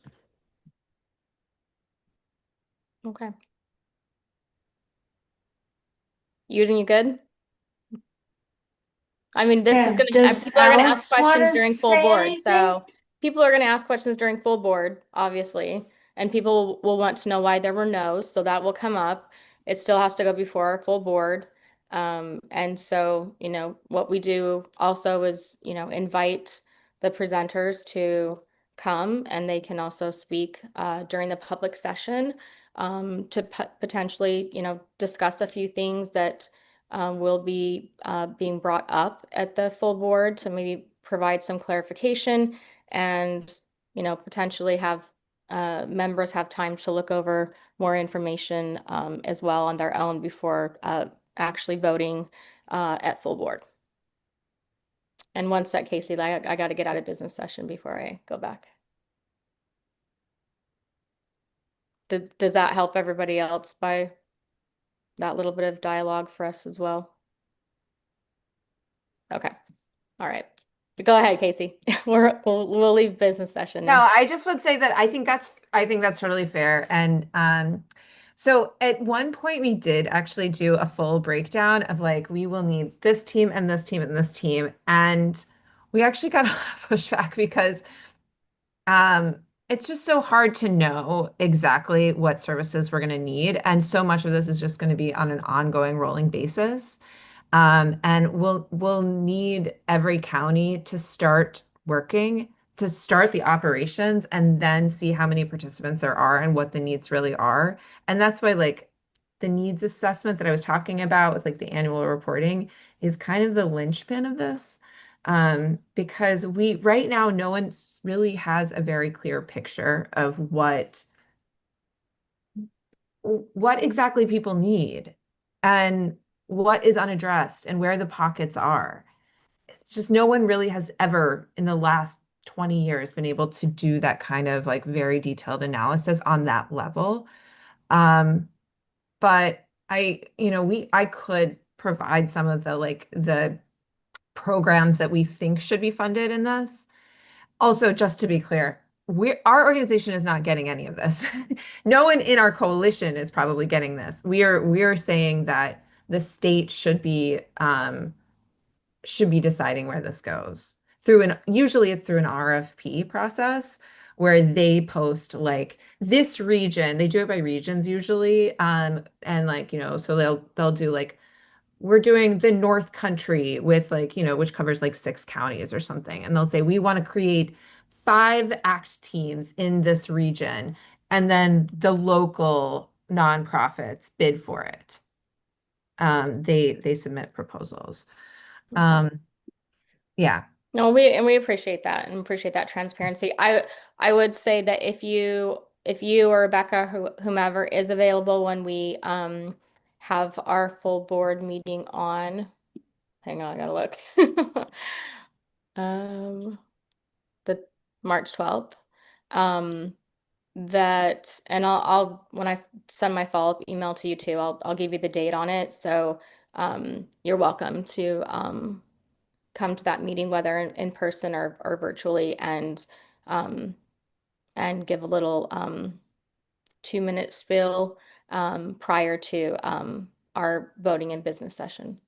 Okay. You good? I mean, this is Yeah, going to, people are going to ask Alice questions wanna during full say board. anything? So people are going to ask questions during full board, obviously. and people will want to know why there were no's, so that will come up. It still has to go before our full board. And so, what we do also is, invite the presenters to come, and they can also speak during the public session to potentially, discuss a few things that will be being brought up at the full board to maybe provide some clarification and, potentially have members have time to look over more information as well on their own before actually voting at full board. And one sec, Casey, I got to get out of business session before I go back. Does that help everybody else by that little bit of dialogue for us as well? Okay. All right. Go ahead, Casey. We'll leave business session No, now. I just would say that I think that's totally fair. And so at one point we did actually do a full breakdown of like we will need this team and this team and this team. And we actually got a lot of pushback because it's just so hard to know exactly what services we're going to need. And so much of this is just going to be on an ongoing rolling basis. And we'll need every county to start working, to start the operations, and then see how many participants there are and what the needs really are. And that's why like the needs assessment that I was talking about with like the annual reporting is kind of the linchpin of this. Because right now, no one really has a very clear picture of what exactly people need and what is unaddressed and where the pockets are. It's just no one really has ever in the last 20 years been able to do that kind of like very detailed analysis on that level. But I could provide some of the programs that we think should be funded in this. Also, just to be clear, our organization is not getting any of this. No one in our coalition is probably getting this. We are saying that the state should be deciding where this goes usually it's through an RFP process where they post like this region. They do it by regions usually, and like so they'll do like we're doing the North Country with like which covers like 6 counties or something, and they'll say we want to create 5 ACT teams in this region, and then the local nonprofits bid for it. They submit proposals. Yeah. No, we appreciate that and appreciate that transparency. I would say that if you or Rebecca, whomever is available when we have our full board meeting on, hang on, I gotta look. The March 12th. That, and I'll when I send my follow-up email to you too, I'll give you the date on it. So you're welcome to come to that meeting, whether in person or virtually, and give a little 2-minute spiel prior to our voting and business session.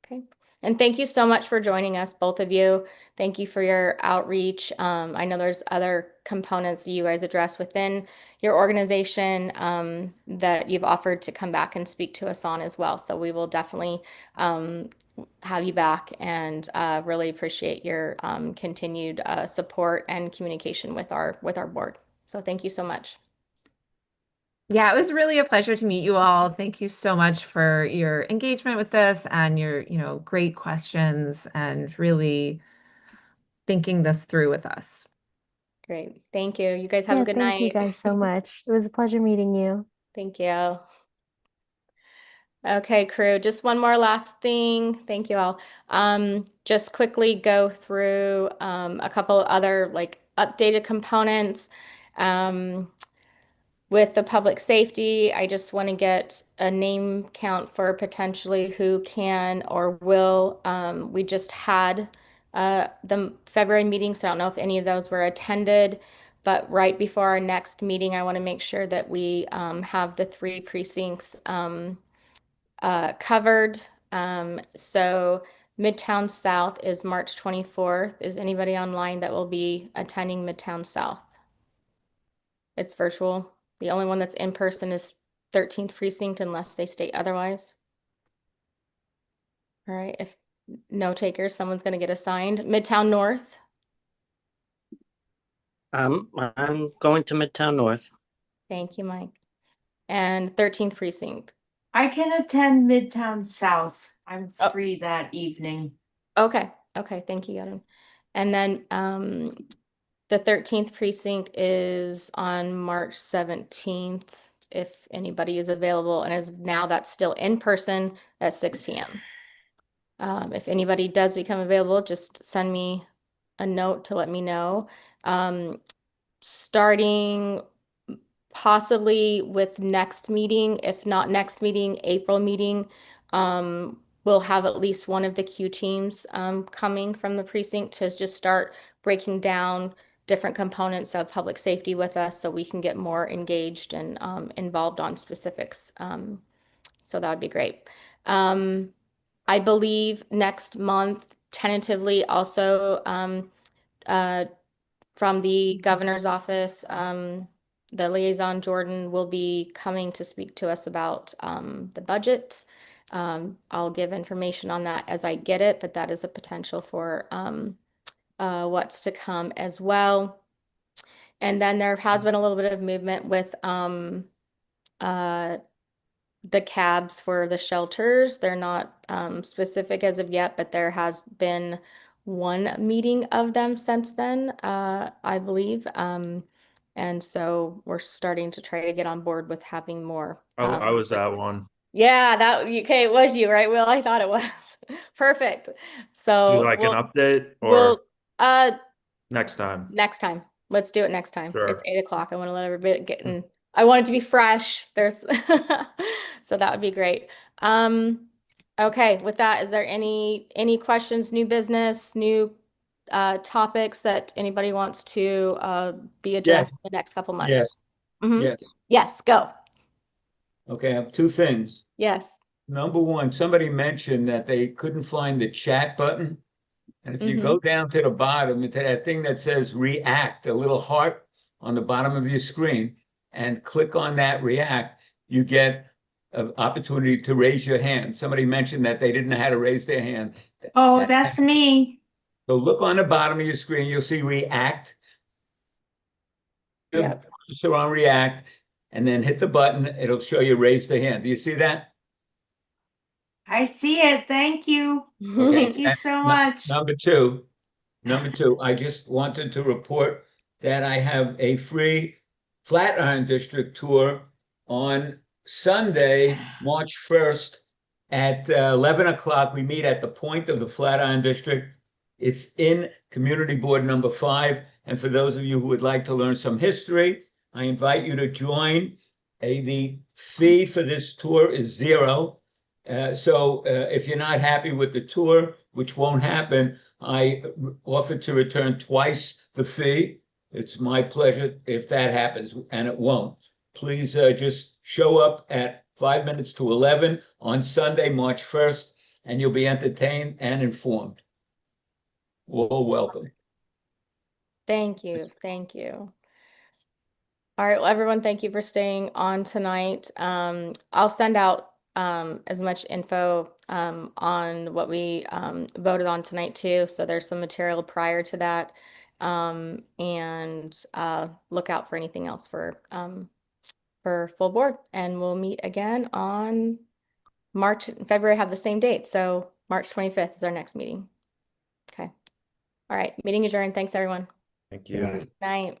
Okay. And thank you so much for joining us, both of you. Thank you for your outreach. I know there's other components you guys address within your organization that you've offered to come back and speak to us on as well. So we will definitely have you back, and really appreciate your continued support and communication with our board. So thank you so much. Yeah, it was really a pleasure to meet you all. Thank you so much for your engagement with this and your, great questions and really thinking this through with us. Great. Thank you. You guys have a good night. Thank you guys so much. It was a pleasure meeting you. Thank you. Okay, crew, just one more last thing. Thank you all. Just quickly go through a couple other like updated components. With the public safety, I just want to get a name count for potentially who can or will. We just had the February meeting, so I don't know if any of those were attended, but right before our next meeting, I want to make sure that we have the 3 precincts covered. So Midtown South is March 24th. Is anybody online that will be attending Midtown South? It's virtual. The only one that's in person is 13th precinct unless they state otherwise. All right, if no takers, someone's gonna get assigned. Midtown North. I'm going to Midtown North. Thank you, Mike. And 13th precinct. I can attend Midtown South. I'm free that evening. Okay, thank you, Yadin. And then the 13th precinct is on March 17th, if anybody is available, and now that's still in person at 6 p.m. If anybody does become available, just send me a note to let me know. Starting possibly with next meeting, if not next meeting, April meeting, we'll have at least one of the Q teams coming from the precinct to just start breaking down different components of public safety with us so we can get more engaged and involved on specifics. So that would be great. I believe next month, tentatively also from the governor's office, the liaison, Jordan, will be coming to speak to us about the budget. I'll give information on that as I get it, but that is a potential for what's to come as well. And then there has been a little bit of movement with the cabs for the shelters. They're not specific as of yet, but there has been one meeting of them since then, I believe. And so we're starting to try to get on board with having more. I was at one. Yeah, okay, it was you, right, Will? I thought it was. Perfect. So Do you like an update or next time? Next time. Let's do it next time. Sure. It's 8 o'clock. I want to let everybody get in. I want it to be fresh. So that would be great. Okay, with that, is there any questions, new business, new topics that anybody wants to be addressed in the next couple months? Yes. Yes. Yes, go. Okay, I have two things. Yes. Number one, somebody mentioned that they couldn't find the chat button. And if you go down to the bottom, to that thing that says react, a little heart on the bottom of your screen, and click on that react, you get an opportunity to raise your hand. Somebody mentioned that they didn't know how to raise their hand. Oh, that's me. So look on the bottom of your screen, you'll see react. Yep. So on react, and then hit the button, it'll show you raise the hand. Do you see that? I see it. Thank you. Okay. Thank you And so much. Number two, I just wanted to report that I have a free Flatiron District tour on Sunday, March 1st at 11 o'clock. We meet at the point of the Flatiron District. It's in Community Board number 5. And for those of you who would like to learn some history, I invite you to join. The fee for this tour is $0. So if you're not happy with the tour, which won't happen, I offer to return twice the fee. It's my pleasure if that happens, and it won't. Please just show up at 5 minutes to 11 on Sunday, March 1st, and you'll be entertained and informed. All welcome. Thank you. Thank you. All right, well, everyone, thank you for staying on tonight. I'll send out as much info on what we voted on tonight too. So there's some material prior to that. And look out for anything else for full board. And we'll meet again on March and February, have the same date. So March 25th is our next meeting. Okay. All right, meeting adjourned. Thanks, everyone. Thank you. Night.